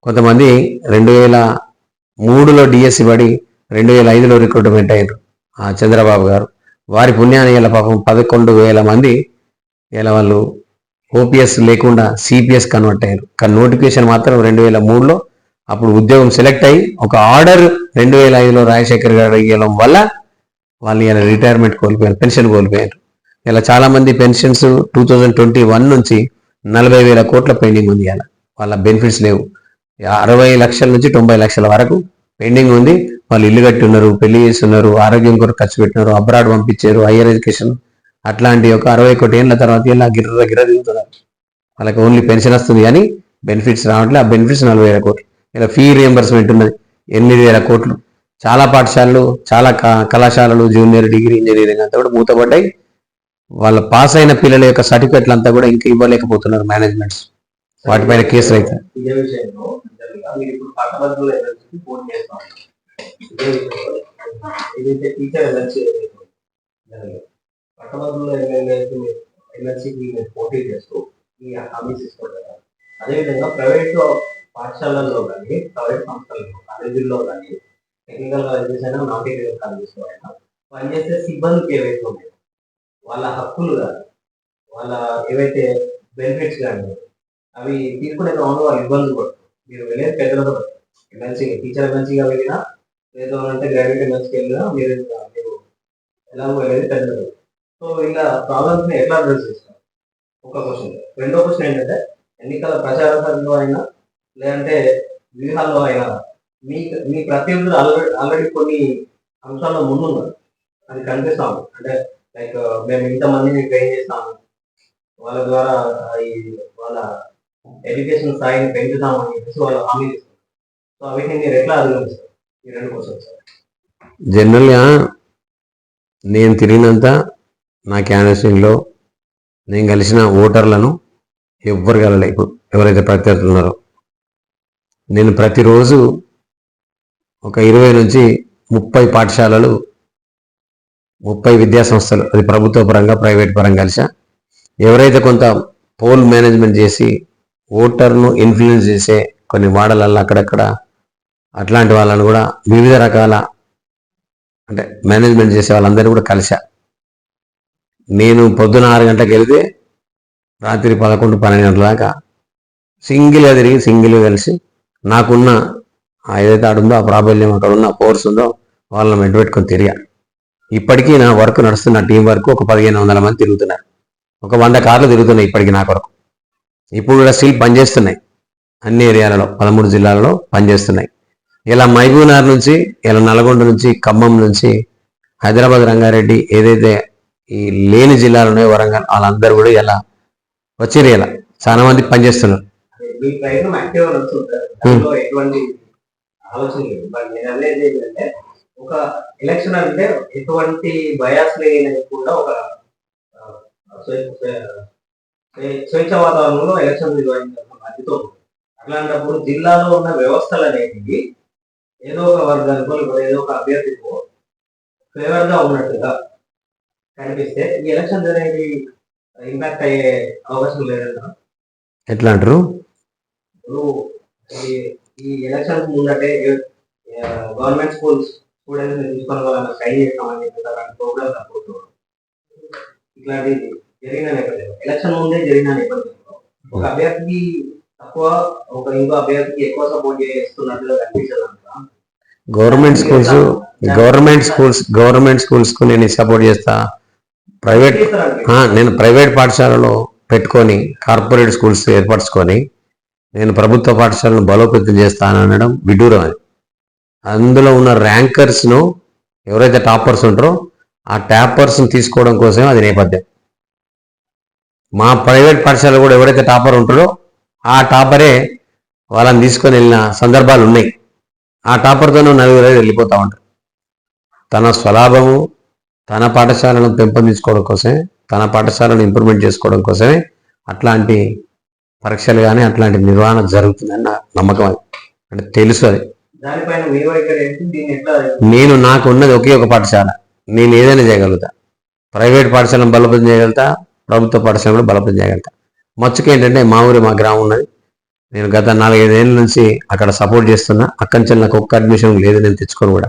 కొంతమంది 2003లో డిఎస్సి పడి 2005లో రిక్రూట్మెంట్ అయ్యారు. ఆ చంద్రబాబు గారు వారి పుణ్యాన్ని ఇలా పాపం 11,000 మంది ఇలా వాళ్ళు ఓపీఎస్ లేకుండా సిపిఎస్ కన్వర్ట్ అయ్యారు. కానీ నోటిఫికేషన్ మాత్రం 2003లో అప్పుడు ఉద్యోగం సెలెక్ట్ అయ్యి ఒక ఆర్డర్ 2005లో రాజశేఖర్ గారు ఇవ్వడం వల్ల వాళ్ళు ఇలా రిటైర్మెంట్ కోల్పోయారు, పెన్షన్ కోల్పోయారు. ఇలా చాలామంది పెన్షన్స్ 2021 నుంచి 40,000 కోట్ల పెండింగ్ ఉంది. ఇలా వాళ్ళ బెనిఫిట్స్ లేవు. 60 లక్షల నుంచి 90 లక్షల వరకు పెండింగ్ ఉంది. వాళ్ళు ఇల్లు కట్టి ఉన్నారు, పెళ్లి చేస్తున్నారు, ఆరోగ్యం కొరకు ఖర్చు పెట్టినారు, అబ్రాడ్ పంపించారు, హైయర్ ఎడ్యుకేషన్. అట్లాంటి ఒక 61 ఏళ్ళ తర్వాత ఇలా గిర్ర దిగుతున్నారు. వాళ్ళకి ఓన్లీ పెన్షన్ వస్తుంది కానీ బెనిఫిట్స్ రావట్లేదు. ఆ బెనిఫిట్స్ 40,000 కోట్లు. ఇలా ఫీ రియంబర్స్మెంట్ ఉన్నది 8,000 కోట్లు. చాలా పాఠశాలలు, చాలా కళాశాలలు, జూనియర్, డిగ్రీ, ఇంజనీరింగ్ అంతా కూడా మూతపడ్డాయి. వాళ్ళ పాస్ అయిన పిల్లల యొక్క సర్టిఫికెట్లు అంతా కూడా ఇంకా ఇవ్వలేకపోతున్నారు మేనేజ్మెంట్స్. వాటిపైన కేసులు అయితే ఇదే విషయంలో మీరు ఇప్పుడు పట్టభద్రుల ఎలక్షన్కి పోటీ చేస్తా ఉన్నారు. ఇదే విషయంలో ఏదైతే టీచర్ ఎలక్షన్ పట్టభద్రుల ఎలక్షన్కి మీరు పోటీ చేస్తూ ఈ హామీస్ ఇస్తారు కదా. అదేవిధంగా ప్రైవేట్ పాఠశాలల్లో కానీ, ప్రైవేట్ సంస్థల్లో, కాలేజీల్లో కానీ, టెక్నికల్ కాలేజెస్ అయినా, నాన్ టెక్నికల్ కాలేజెస్లో అయినా పనిచేసే సిబ్బందికి ఏవైతే ఉన్నాయో వాళ్ళ హక్కులు కానీ, వాళ్ళ ఏవైతే బెనిఫిట్స్ కానీ అవి తీసుకునే క్రమంలో వాళ్ళు ఇబ్బందులు పడుతుంది. మీరు వెళ్ళేది పెద్దలతో ఎమ్మెల్సీ టీచర్ ఎమ్మెల్సీగా వెళ్ళినా, లేదు అంటే గ్రాడ్యుయేట్ ఎమ్మెల్సీకి వెళ్ళినా మీరు ఎలాగో వెళ్ళేది పెద్దలు. సో ఇలా ప్రాబ్లమ్స్ని ఎట్లా అడ్రస్ చేస్తారు? ఒక క్వశ్చన్. రెండో క్వశ్చన్ ఏంటంటే, ఎన్నికల ప్రచార సభలో అయినా లేదంటే వ్యూహాల్లో అయినా మీ ప్రత్యర్థులు ఆల్రెడీ కొన్ని అంశాల్లో ముందున్నారు, అది కనిపిస్తాము. అంటే లైక్ మేము ఇంతమందిని ట్రైన్ చేస్తాము, వాళ్ళ ద్వారా వాళ్ళ ఎడ్యుకేషన్ స్థాయిని పెంచుతామని చెప్పేసి వాళ్ళు హామీ ఇస్తారు. సో వీటిని మీరు ఎట్లా అధిగమిస్తారు? ఈ 2 క్వశ్చన్స్. జనరల్గా నేను తిరిగినంత నా క్యాన్వసింగ్లో నేను కలిసిన ఓటర్లను ఎవ్వరు కలలే. ఇప్పుడు ఎవరైతే ప్రత్యర్థులు ఉన్నారో నేను ప్రతిరోజు ఒక 20 నుంచి 30 పాఠశాలలు, 30 విద్యా సంస్థలు, అది ప్రభుత్వ పరంగా ప్రైవేట్ పరంగా కలిసా. ఎవరైతే కొంత పోల్ మేనేజ్మెంట్ చేసి ఓటర్ను ఇన్ఫ్లుయెన్స్ చేసే కొన్ని వాడలల్లో అక్కడక్కడ అట్లాంటి వాళ్ళని కూడా వివిధ రకాల అంటే మేనేజ్మెంట్ చేసే వాళ్ళందరూ కూడా కలిసా. నేను పొద్దున 6 గంటలకు వెళితే రాత్రి 11-12 గంటల దాకా సింగిల్గా తిరిగి సింగిల్గా కలిసి నాకున్న ఏదైతే ఆడుందో ఆ ప్రాబల్యం, అక్కడ ఉన్న ఫోర్స్ ఉందో వాళ్ళని మెడ్పెట్టుకొని తిరిగా. ఇప్పటికీ నా వర్క్ నడుస్తున్న టీం వర్క్ ఒక 1,500 మంది తిరుగుతున్నారు. ఒక 100 కార్లు తిరుగుతున్నాయి ఇప్పటికీ నా కొరకు. ఇప్పుడు కూడా స్టిల్ పనిచేస్తున్నాయి. అన్ని ఏరియాలలో 13 జిల్లాలలో పనిచేస్తున్నాయి. ఇలా మహబూబ్నగర్ నుంచి, ఇలా నల్గొండ నుంచి, ఖమ్మం నుంచి, హైదరాబాద్, రంగారెడ్డి ఏదైతే ఈ లేని జిల్లాలు ఉన్నాయో, వరంగల్, వాళ్ళందరూ కూడా ఇలా వచ్చారు. ఇలా చాలా మంది పనిచేస్తున్నారు. మీ ప్రయత్నం యాక్టివ్ నడుస్తుంటారు, దానిలో ఎటువంటి ఆలోచన లేదు. బట్ నేను అనేది ఏంటంటే, ఒక ఎలక్షన్ అంటే ఎటువంటి బయాస్ లేకుండా ఒక స్వేచ్ఛ వాతావరణంలో ఎలక్షన్ నిర్వహించాల్సిన బాధ్యత ఉంటుంది. అట్లాంటప్పుడు జిల్లాలో ఉన్న వ్యవస్థలు అనేవి ఏదో ఒక వర్గానికో లేకపోతే ఏదో ఒక అభ్యర్థికో ఫేవర్ గా ఉన్నట్టుగా కనిపిస్తే ఈ ఎలక్షన్స్ అనేవి ఇంపాక్ట్ అయ్యే అవకాశం లేదంటారా? ఎట్లా అంటారు? ఇప్పుడు ఈ ఎలక్షన్స్ ముందంటే గవర్నమెంట్ స్కూల్స్ స్టూడెంట్స్ తీసుకొని వాళ్ళని ట్రై చేస్తామని చెప్పి అలాంటి ప్రోగ్రామ్స్ అప్పుడు ఇట్లాంటి జరిగిన నేపథ్యంలో ఎలక్షన్ ముందే జరిగిన నేపథ్యంలో ఒక అభ్యర్థికి తక్కువ ఇంకో అభ్యర్థికి ఎక్కువ సపోర్ట్ చేస్తున్నట్లుగా కనిపించదు అంట. గవర్నమెంట్ స్కూల్స్ కు నేను సపోర్ట్ చేస్తా. నేను ప్రైవేట్ పాఠశాలలో పెట్టుకొని కార్పొరేట్ స్కూల్స్ ఏర్పరచుకొని నేను ప్రభుత్వ పాఠశాలను బలోపేతం చేస్తాను అనడం విడ్డూరం. అది అందులో ఉన్న ర్యాంకర్స్ను ఎవరైతే టాపర్స్ ఉంటారో ఆ టాపర్స్ని తీసుకోవడం కోసం అది నేపథ్యం. మా ప్రైవేట్ పాఠశాల కూడా ఎవరైతే టాపర్ ఉంటారో ఆ టాపరే వాళ్ళని తీసుకొని వెళ్ళిన సందర్భాలు ఉన్నాయి. ఆ టాపర్తోనూ నలుగురు వెళ్ళిపోతూ ఉంటారు. తన స్వలాభము, తన పాఠశాలను పెంపొందించుకోవడం కోసమే, తన పాఠశాలను ఇంప్రూవ్మెంట్ చేసుకోవడం కోసమే అట్లాంటి పరీక్షలు కానీ అట్లాంటి నిర్వహణ జరుగుతుందని నా నమ్మకం. అది అంటే తెలుసు. అది నేను నాకు ఉన్నది ఒకే ఒక పాఠశాల, నేను ఏదైనా చేయగలుగుతా. ప్రైవేట్ పాఠశాలను బలోపేతం చేయగలుగుతా, ప్రభుత్వ పాఠశాలను కూడా బలోపేతం చేయగలుగుతా. మచ్చుకు ఏంటంటే మా గ్రామం ఉన్నది. నేను గత 4-5 ఏళ్ళ నుంచి అక్కడ సపోర్ట్ చేస్తున్నా. అక్కడి నుంచి నాకు ఒక్క అడ్మిషన్ లేదు, నేను తెచ్చుకొని కూడా.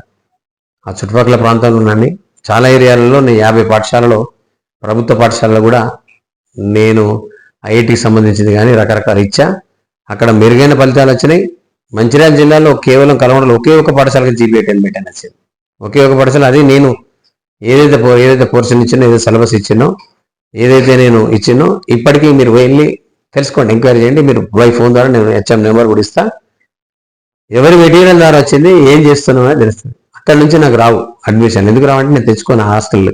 ఆ చుట్టుపక్కల ప్రాంతాల్లో ఉన్నాను. చాలా ఏరియాలలో నేను 50 పాఠశాలలో, ప్రభుత్వ పాఠశాలలో కూడా నేను ఐఐటికి సంబంధించింది కానీ రకరకాల ఇచ్చా. అక్కడ మెరుగైన ఫలితాలు వచ్చినాయి. మంచిర్యాల జిల్లాలో కేవలం కలవడలో ఒకే ఒక పాఠశాలకి GPA 10 పెట్టాను వచ్చింది. ఒకే ఒక పాఠశాల. అది నేను ఏదైతే పోర్షన్ ఇచ్చినో, ఏదైతే సిలబస్ ఇచ్చినో, ఏదైతే నేను ఇచ్చినో ఇప్పటికీ మీరు వెళ్ళి తెలుసుకోండి, ఎంక్వైరీ చేయండి. మీరు బై ఫోన్ ద్వారా నేను HM నెంబర్ కూడా ఇస్తా. ఎవరి మెటీరియల్ ద్వారా వచ్చింది, ఏం చేస్తున్నామో తెలుస్తుంది. అక్కడి నుంచి నాకు రావు అడ్మిషన్. ఎందుకు రావంటే నేను తెచ్చుకోను, హాస్టల్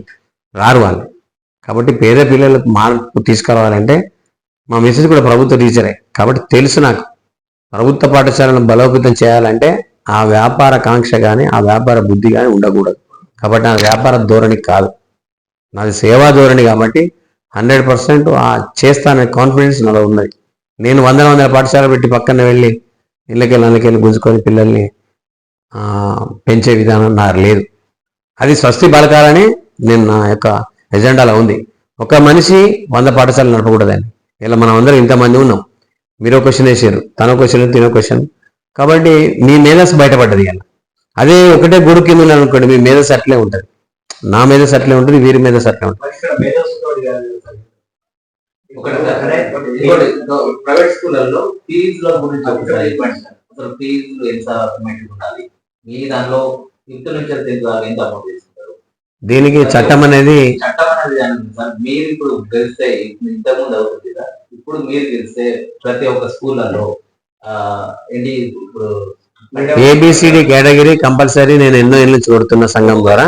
రారు వాళ్ళు. కాబట్టి పేద పిల్లలకు మార్పు తీసుకురావాలంటే మా మిస్సెస్ కూడా ప్రభుత్వ టీచరే కాబట్టి తెలుసు నాకు. ప్రభుత్వ పాఠశాలను బలోపేతం చేయాలంటే ఆ వ్యాపార కాంక్ష కానీ ఆ వ్యాపార బుద్ధి కానీ ఉండకూడదు. కాబట్టి నా వ్యాపార ధోరణి కాదు, నాది సేవా ధోరణి. కాబట్టి 100% చేస్తాననే కాన్ఫిడెన్స్ నాలో ఉన్నది. నేను వందల పాఠశాల పెట్టి పక్కన వెళ్ళి ఇళ్ళకెళ్ళి గుంజుకొని పిల్లల్ని పెంచే విధానం నాకు లేదు. అది స్వస్తి పలకాలని నేను నా యొక్క ఎజెండాలో ఉంది. ఒక మనిషి 100 పాఠశాలలు నడపకూడదండి. ఇలా మనం అందరం ఇంతమంది ఉన్నాం. మీరు ఒక క్వశ్చన్ వేసారు, తన క్వశ్చన్, తినో క్వశ్చన్. కాబట్టి మీ మేధస్సు బయటపడ్డది. ఇలా అదే ఒకటే గుడి కింద అనుకోండి, మీ మేధస్సు అట్లే ఉంటుంది, నా మేధస్సు అట్లే ఉంటుంది, వీరి మేధస్సు అట్లే ఉంటుంది. ప్రైవేట్ స్కూళ్ళలో ఫీజుల గురించి అసలు ఫీజులు ఎంత ఉండాలి, మీ దానిలో ఫిఫ్త్ నుంచి ఎంత అమౌంట్ తీసుకుంటారు? దీనికి చట్టం అనేది సార్ మీరు ఇప్పుడు గెలిస్తే ఇంతకుముందు అవుతుంది కదా, ఇప్పుడు మీరు గెలిస్తే ప్రతి ఒక్క స్కూళ్ళలో ఏంటి ఇప్పుడు ABCD కేటగిరీ కంపల్సరీ నేను ఎన్నో ఏళ్ళు చూడుతున్న సంఘం ద్వారా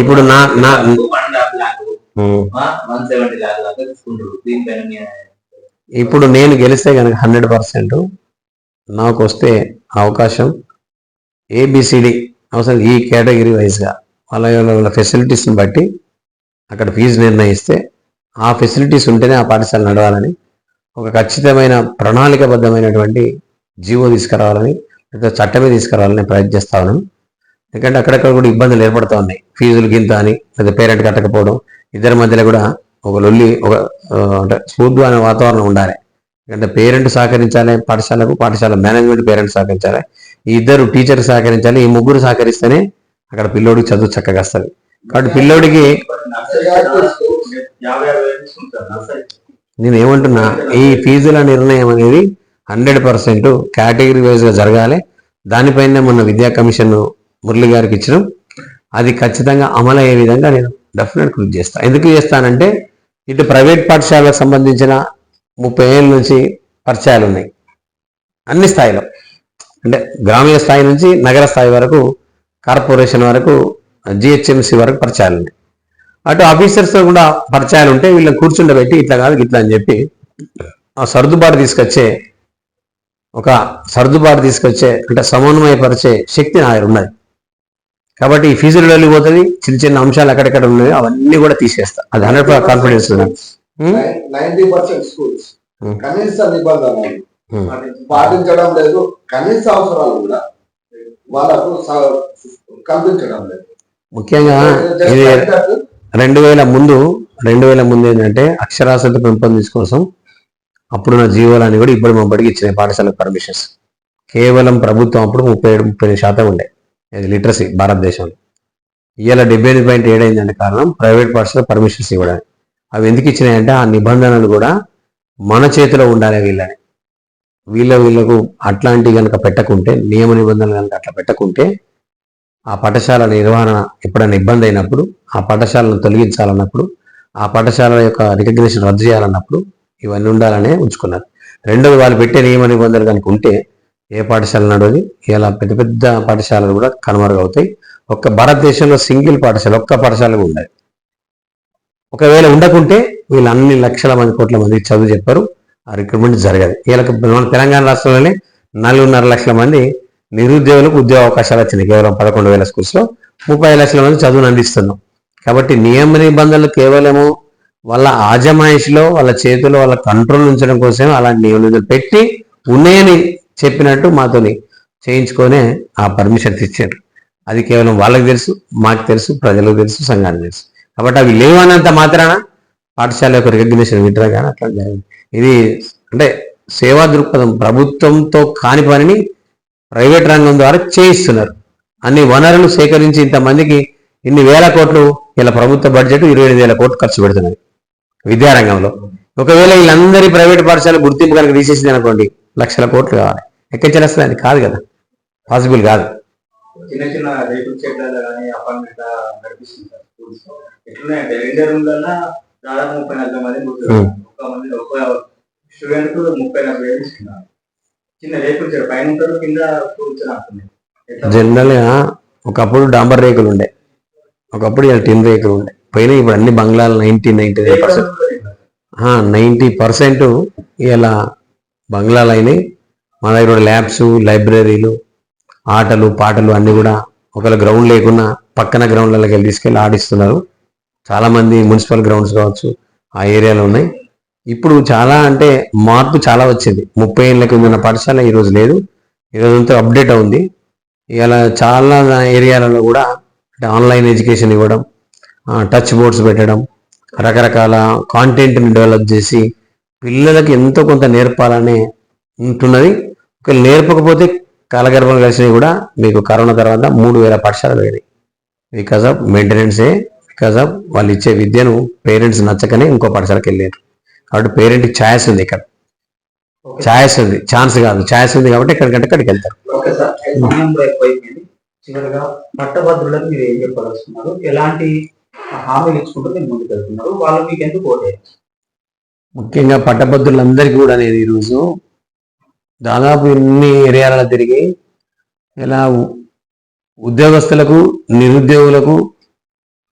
ఇప్పుడు నా 170 లాక్ దాకా తీసుకుంటారు. దీనిపైన ఇప్పుడు నేను గెలిస్తే కనుక 100% నాకు వస్తే అవకాశం ABCD అవసరం ఈ కేటగిరీ వైజ్గా వాళ్ళ ఫెసిలిటీస్ని బట్టి అక్కడ ఫీజు నిర్ణయిస్తే ఆ ఫెసిలిటీస్ ఉంటేనే ఆ పాఠశాల నడవాలని ఒక ఖచ్చితమైన ప్రణాళికబద్ధమైనటువంటి జీవో తీసుకురావాలని లేదా చట్టమే తీసుకురావాలని ప్రయత్నిస్తా ఉన్నాను. ఎందుకంటే అక్కడక్కడ కూడా ఇబ్బందులు ఏర్పడుతూ ఉన్నాయి. ఫీజులు గింత అని లేదా పేరెంట్ కట్టకపోవడం, ఇద్దరి మధ్యలో కూడా ఒక లొల్లి, ఒక అంటే స్ఫూర్తి అనే వాతావరణం ఉండాలి. ఎందుకంటే పేరెంట్ సహకరించాలి పాఠశాలకు, పాఠశాల మేనేజ్మెంట్ పేరెంట్ సహకరించాలి, ఈ ఇద్దరు టీచర్ సహకరించాలి. ఈ ముగ్గురు సహకరిస్తేనే అక్కడ పిల్లోడికి చదువు చక్కగా వస్తుంది. కాబట్టి పిల్లోడికి నేను ఏమంటున్నా, ఈ ఫీజుల నిర్ణయం అనేది 100% కేటగిరీ వైజ్గా జరగాలి. దానిపైన మొన్న విద్యా కమిషన్ మురళి గారికి ఇచ్చడం, అది ఖచ్చితంగా అమలు అయ్యే విధంగా నేను డెఫినెట్ కృషి చేస్తాను. ఎందుకు చేస్తానంటే ఇటు ప్రైవేట్ పాఠశాలకు సంబంధించిన 30 ఏళ్ళ నుంచి పరిచయాలు ఉన్నాయి అన్ని స్థాయిలో. అంటే గ్రామీణ స్థాయి నుంచి నగర స్థాయి వరకు, కార్పొరేషన్ వరకు, GHMC వరకు పరిచయాలు ఉన్నాయి. అటు ఆఫీసర్స్తో కూడా పరిచయాలు ఉంటే వీళ్ళని కూర్చుండబెట్టి ఇట్లా కాదు ఇట్లా అని చెప్పి ఆ సర్దుబాటు తీసుకొచ్చే అంటే సమన్వయపరిచే శక్తి నా దగ్గర ఉన్నది. కాబట్టి ఈ ఫీజులు వెళ్ళిపోతుంది, చిన్న అంశాలు అక్కడెక్కడ ఉన్నాయి అవన్నీ కూడా తీసేస్తా. అది 100% కాన్ఫిడెన్స్. 90% స్కూల్స్ కనీస నిబంధనలు పాటించడం లేదు, కనీస అవసరాలు కూడా వాళ్ళకు కల్పించడం లేదు. ముఖ్యంగా ఇది 2000 ముందు ఏంటంటే అక్షరాస్యత పెంపొందించు కోసం అప్పుడున్న జీవోలని కూడా ఇప్పుడు మా బడికి ఇచ్చినాయి పాఠశాలకు పర్మిషన్స్. కేవలం ప్రభుత్వం అప్పుడు 37-38% ఉండే. అది లిటరసీ భారతదేశంలో. ఇవాళ 78.7 అయిందంటే కారణం ప్రైవేట్ పాఠశాల పర్మిషన్స్ ఇవ్వడానికి. అవి ఎందుకు ఇచ్చినాయంటే ఆ నిబంధనలు కూడా మన చేతిలో ఉండాలి. వీళ్ళకు అట్లాంటి కనుక పెట్టకుంటే, నియమ నిబంధనలు కనుక అట్లా పెట్టకుంటే, ఆ పాఠశాల నిర్వహణ ఎప్పుడైనా ఇబ్బంది అయినప్పుడు, ఆ పాఠశాలను తొలగించాలన్నప్పుడు, ఆ పాఠశాల యొక్క రికగ్నిషన్ రద్దు చేయాలన్నప్పుడు ఇవన్నీ ఉండాలనే ఉంచుకున్నారు. రెండోది, వాళ్ళు పెట్టే నియమ నిబంధనలు కనుక ఉంటే ఏ పాఠశాల నడవది. ఇలా పెద్ద పెద్ద పాఠశాలలు కూడా కనుమరుగవుతాయి. ఒక్క భారతదేశంలో సింగిల్ పాఠశాల, ఒక్క పాఠశాలకు ఉండాలి. ఒకవేళ ఉండకుంటే వీళ్ళు అన్ని లక్షల మంది, కోట్ల మంది చదువు చెప్పారు, ఆ రిక్రూట్మెంట్ జరగదు. వీళ్ళకి మన తెలంగాణ రాష్ట్రంలోనే 4.5 లక్షల మంది నిరుద్యోగులకు ఉద్యోగ అవకాశాలు వచ్చినాయి. కేవలం 11,000 స్కూల్స్లో 30 లక్షల మంది చదువును అందిస్తున్నాం. కాబట్టి నియమ నిబంధనలు కేవలము వాళ్ళ ఆజమాయిషిలో, వాళ్ళ చేతిలో, వాళ్ళ కంట్రోల్ ఉంచడం కోసమే అలాంటి నియమ నిబంధనలు పెట్టి ఉన్నాయని చెప్పినట్టు మాతోని చేయించుకొనే ఆ పర్మిషన్స్ ఇచ్చారు. అది కేవలం వాళ్ళకి తెలుసు, మాకు తెలుసు, ప్రజలకు తెలుసు, సంఘానికి తెలుసు. కాబట్టి అవి లేవనంత మాత్రాన పాఠశాల యొక్క రికగ్నిషన్ విడ్రా కానీ అట్లా జరిగింది. ఇది అంటే సేవా దృక్పథం. ప్రభుత్వంతో కాని పనిని ప్రైవేట్ రంగం ద్వారా చేయిస్తున్నారు. అన్ని వనరులు సేకరించి ఇంతమందికి ఇన్ని వేల కోట్లు, ఇలా ప్రభుత్వ బడ్జెట్ 25,000 కోట్లు ఖర్చు పెడుతున్నది విద్యారంగంలో. ఒకవేళ వీళ్ళందరి ప్రైవేట్ పాఠశాల గుర్తింపు కనుక తీసేసింది అనుకోండి, లక్షల కోట్లు కావాలి. ఎక్కడ చేస్తుంది? కాదు కదా, పాసిబుల్ కాదు. చిన్న చిన్న రేకుల చెట్లలో కానీ అపార్ట్మెంట్ నడిపిస్తుంటారు స్కూల్స్. ఎట్లున్నాయంటే 2 రూమ్లలో దాదాపు 30-40 మంది కూర్చున్నారు. ఒక స్టూడెంట్ 30-40 వేలు ఇస్తున్నారు. చిన్న రేకుల చెట్టు పైన ఉంటారు, కింద కూర్చొని. జనరల్ గా ఒకప్పుడు డాంబర్ రేకులు ఉండే, ఒకప్పుడు ఇలా టిన్ రేకులు ఉండే పైన. ఇప్పుడు అన్ని బంగ్లాలు 90% ఇలా బంగ్లాలు అయినాయి. మన దగ్గర ల్యాబ్స్, లైబ్రరీలు, ఆటలు పాటలు అన్నీ కూడా ఒకవేళ గ్రౌండ్ లేకున్నా పక్కన గ్రౌండ్లకి వెళ్ళి తీసుకెళ్ళి ఆడిస్తున్నారు. చాలామంది మున్సిపల్ గ్రౌండ్స్ కావచ్చు ఆ ఏరియాలో ఉన్నాయి. ఇప్పుడు చాలా అంటే మార్పు చాలా వచ్చింది. 30 ఏళ్ళకి ఉన్న పాఠశాల ఈరోజు లేదు, ఈరోజు అంతా అప్డేట్ అవుంది. ఇలా చాలా ఏరియాలలో కూడా అంటే ఆన్లైన్ ఎడ్యుకేషన్ ఇవ్వడం, టచ్ బోర్డ్స్ పెట్టడం, రకరకాల కాంటెంట్ని డెవలప్ చేసి పిల్లలకి ఎంతో కొంత నేర్పాలని ఉంటున్నది. ఒకవేళ నేర్పకపోతే కాలగర్భం కలిసినవి కూడా మీకు కరోనా తర్వాత 3,000 పాఠశాలలు అయినాయి. బికాజ్ ఆఫ్ మెయింటెనెన్సే, బికాజ్ ఆఫ్ వాళ్ళు ఇచ్చే విద్యను పేరెంట్స్ నచ్చకనే ఇంకో పాఠశాలకు వెళ్ళారు. కాబట్టి పేరెంట్కి ఛాయిస్ ఉంది, ఇక్కడ ఛాయిస్ ఉంది, ఛాన్స్ కాదు, ఛాయిస్ ఉంది. కాబట్టి ఎక్కడికంటే అక్కడికి వెళ్తారు. చివరిగా పట్టభద్రులకు మీరు ఏం చెప్పదలుచుకున్నారు? ఎలాంటి హామీలు ఇచ్చుకుంటూ మీరు ముందుకు వెళ్తున్నారు? వాళ్ళు మీకు ఎందుకు ఓటే? ముఖ్యంగా పట్టభద్రులందరికీ కూడా నేను ఈరోజు దాదాపు ఇన్ని ఏరియాలలో తిరిగి ఇలా ఉద్యోగస్తులకు, నిరుద్యోగులకు,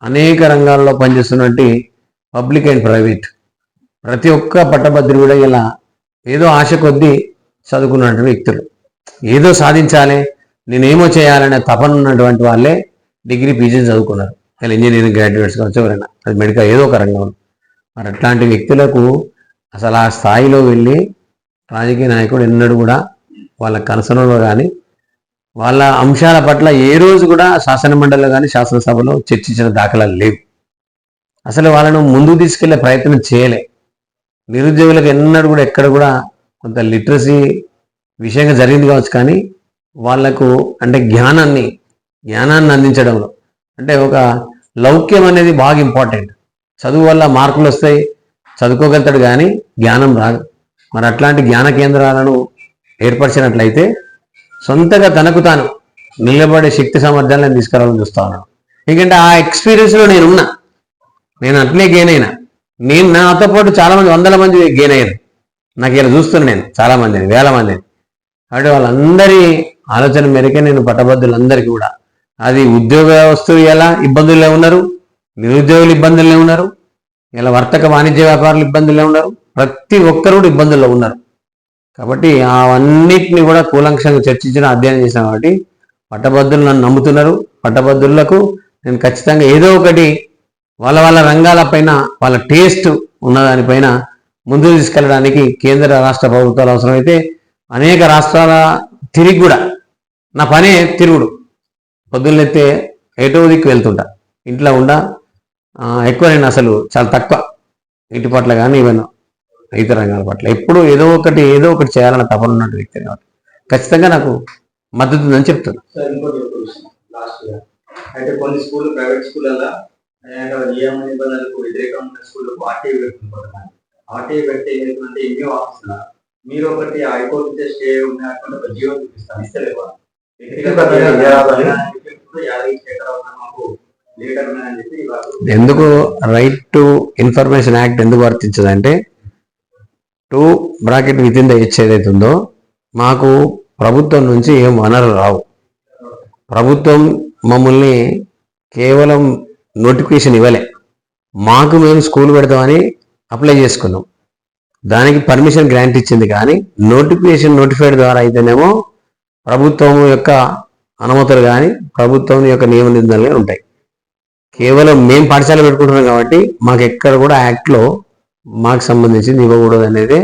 అనేక రంగాల్లో పనిచేస్తున్నట్టు పబ్లిక్ అండ్ ప్రైవేట్ ప్రతి ఒక్క పట్టభద్రుడు కూడా ఇలా ఏదో ఆశ కొద్దీ చదువుకున్నటువంటి వ్యక్తులు, ఏదో సాధించాలి, నేనేమో చేయాలనే తపన ఉన్నటువంటి వాళ్ళే డిగ్రీ పీజీ చదువుకున్నారు. ఇలా ఇంజనీరింగ్ గ్రాడ్యుయేట్స్ కావచ్చు, ఎవరైనా అది మెడికల్ ఏదో ఒక రంగంలో. మరి అట్లాంటి వ్యక్తులకు అసలు ఆ స్థాయిలో వెళ్ళి రాజకీయ నాయకుడు ఎన్నడూ కూడా వాళ్ళ కనసనలో కానీ వాళ్ళ అంశాల పట్ల ఏ రోజు కూడా శాసనమండలిలో కానీ శాసనసభలో చర్చించిన దాఖలాలు లేవు. అసలు వాళ్ళను ముందుకు తీసుకెళ్లే ప్రయత్నం చేయలే. నిరుద్యోగులకు ఎన్నడూ కూడా ఎక్కడ కూడా కొంత లిటరసీ విషయంగా జరిగింది కావచ్చు, కానీ వాళ్లకు అంటే జ్ఞానాన్ని అందించడంలో అంటే ఒక లౌక్యం అనేది బాగా ఇంపార్టెంట్. చదువు వల్ల మార్కులు వస్తాయి, చదువుకోగలుగుతాడు, కానీ జ్ఞానం రాదు. మరి అట్లాంటి జ్ఞాన కేంద్రాలను ఏర్పరిచినట్లయితే సొంతగా తనకు తాను నిలబడే శక్తి సామర్థ్యాలను తీసుకురావాలని చూస్తా ఉన్నాను. ఎందుకంటే ఆ ఎక్స్పీరియన్స్లో నేను అట్లే గెయిన్ అయినా. నేను నాతో పాటు చాలామంది 100 మంది గెయిన్ అయ్యారు. నాకు ఇలా చూస్తున్నాను, నేను చాలామందిని, వేల మందిని. కాబట్టి వాళ్ళందరి ఆలోచన మేరకే నేను పట్టభద్రులందరికీ కూడా అది ఉద్యోగస్తులు ఎలా ఇబ్బందుల్లో ఉన్నారు, నిరుద్యోగులు ఇబ్బందుల్లో ఉన్నారు, ఇలా వర్తక వాణిజ్య వ్యాపారులు ఇబ్బందుల్లో ఉన్నారు, ప్రతి ఒక్కరు ఇబ్బందుల్లో ఉన్నారు. కాబట్టి అవన్నిటిని కూడా కూలంకషంగా చర్చించిన, అధ్యయనం చేసిన. కాబట్టి పట్టభద్రులు నన్ను నమ్ముతున్నారు. పట్టభద్రులకు నేను ఖచ్చితంగా ఏదో ఒకటి వాళ్ళ రంగాలపైన వాళ్ళ టేస్ట్ ఉన్నదానిపైన ముందుకు తీసుకెళ్ళడానికి కేంద్ర రాష్ట్ర ప్రభుత్వాలు అవసరమైతే అనేక రాష్ట్రాల తిరిగి కూడా నా పనే తిరుగుడు. పొద్దున్నెత్తే ఎటో దిక్కు వెళ్తుంటా, ఇంట్లో ఎక్కువ నేను అసలు చాలా తక్కువ ఇంటి పట్ల కానీ ఈవెన్ ఇతర రంగాల పట్ల ఎప్పుడు ఏదో ఒకటి చేయాలని తపన ఉన్నట్టు వ్యక్తి కాబట్టి ఖచ్చితంగా నాకు మద్దతు ఉందని చెప్తున్నాను. Last year. అయితే కొన్ని స్కూల్ ప్రైవేట్ స్కూళ్ళల్లో నియమ నిబంధనలకు వ్యతిరేకమైన స్కూళ్ళకు ఆర్టీఐ పెడుతుంది. ఆర్టీఐ పెడితే ఏంటంటే ఎన్నో ఆఫీసుల మీరు ఒకటి హైకోర్టు స్టే ఉన్నటువంటి ఒక జీవో చూపిస్తాను ఇస్తలేవు మాకు లీడర్ ఉన్నాయని చెప్పి ఎందుకు రైట్ టు ఇన్ఫర్మేషన్ యాక్ట్ ఎందుకు వర్తించదంటే 2 bracket with in the H ఏదైతే ఉందో మాకు ప్రభుత్వం నుంచి ఏం వనరులు రావు. ప్రభుత్వం మమ్మల్ని కేవలం నోటిఫికేషన్ ఇవ్వలే, మాకు మేము స్కూల్ పెడతామని అప్లై చేసుకున్నాం, దానికి పర్మిషన్ గ్రాంట్ ఇచ్చింది. కానీ నోటిఫైడ్ ద్వారా అయితేనేమో ప్రభుత్వం యొక్క అనుమతులు కానీ ప్రభుత్వం యొక్క నియమ నిబంధనలు ఉంటాయి. కేవలం మేము పాఠశాల పెట్టుకుంటున్నాం కాబట్టి మాకు ఎక్కడ కూడా యాక్ట్లో మాకు సంబంధించింది ఇవ్వకూడదు అనేది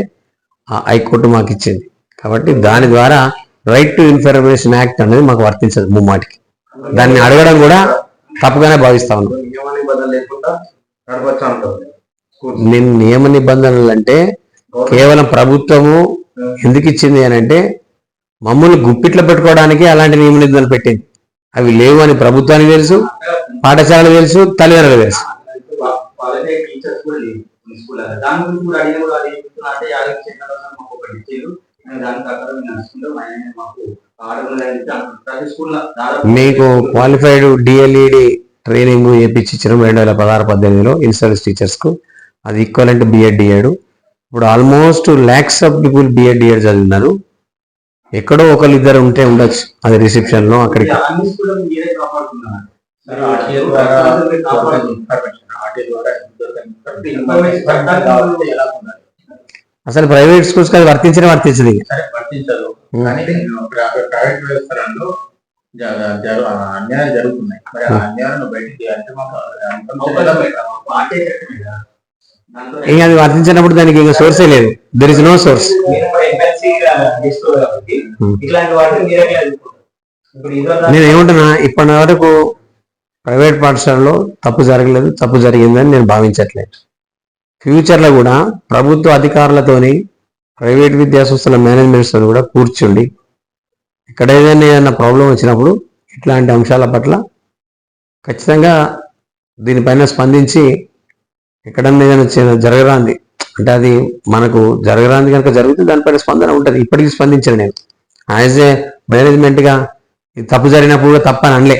హైకోర్టు మాకు ఇచ్చింది. కాబట్టి దాని ద్వారా రైట్ టు ఇన్ఫర్మేషన్ యాక్ట్ అనేది మాకు వర్తించదు ముమ్మాటికి. దాన్ని అడగడం కూడా తప్పుగానే భావిస్తా ఉన్నాం. నియమ నిబంధనలు లేకుండా నడవచ్చు అంటుంది. నేను నియమ నిబంధనలు అంటే కేవలం ప్రభుత్వము ఎందుకు ఇచ్చింది అని అంటే మమ్మల్ని గుప్పిట్లో పెట్టుకోవడానికి అలాంటి నియమ నిబంధనలు పెట్టింది. అవి లేవు అని ప్రభుత్వానికి తెలుసు, పాఠశాలకు తెలుసు, తల్లిదండ్రులకు తెలుసు. వాళ్ళకే టీచర్స్ కూడా లేవు స్కూల్. దాని గురించి కూడా అడిగిన కూడా అది అంటే 50% మాకు ఒకటి ఇచ్చారు. దాని ప్రకారం నడుచుకుంటాం. మాకు ప్రతి స్కూల్లో మీకు క్వాలిఫైడ్ డిఎల్ఈడి ట్రైనింగ్ చేయించారు 2016-18లో ఇన్స్టాల్స్ టీచర్స్కు. అది ఈక్వలెంట్ బిఎడ్ డిఎడ్. ఇప్పుడు almost lakhs of people BEd DEd చదివినారు. ఎక్కడో ఒకళ్ళు ఇద్దరు ఉంటే ఉండొచ్చు అది రిసెప్షన్లో అక్కడికి. అసలు ప్రైవేట్ స్కూల్స్ అది వర్తించదు. వర్తించదు. ప్రైవేట్ వ్యవస్థలలో అన్యాయం జరుగుతున్నాయి. మరి ఆ అన్యాయాలను బయటికి అంటే మాకు ఇంకా అది వర్తించినప్పుడు దానికి ఇంకా సోర్సే లేదు. There is no source. నేను ఏమంటున్నా, ఇప్పటి వరకు ప్రైవేట్ పాఠశాలలో తప్పు జరగలేదు, తప్పు జరిగిందని నేను భావించట్లేదు. ఫ్యూచర్లో కూడా ప్రభుత్వ అధికారులతోని ప్రైవేట్ విద్యాసంస్థల మేనేజ్మెంట్స్తో కూడా కూర్చుండి ఇక్కడ ఏదైనా ప్రాబ్లం వచ్చినప్పుడు ఇట్లాంటి అంశాల పట్ల ఖచ్చితంగా దీనిపైన స్పందించి ఎక్కడన్నా ఏదైనా జరగరాంది అంటే అది మనకు జరగరాంది కనుక జరిగితే దానిపైన స్పందన ఉంటుంది. ఇప్పటికీ స్పందించాను నేను యాజ్ ఏ మేనేజ్మెంట్గా. ఇది తప్పు జరిగినప్పుడు కూడా తప్పని అనలే,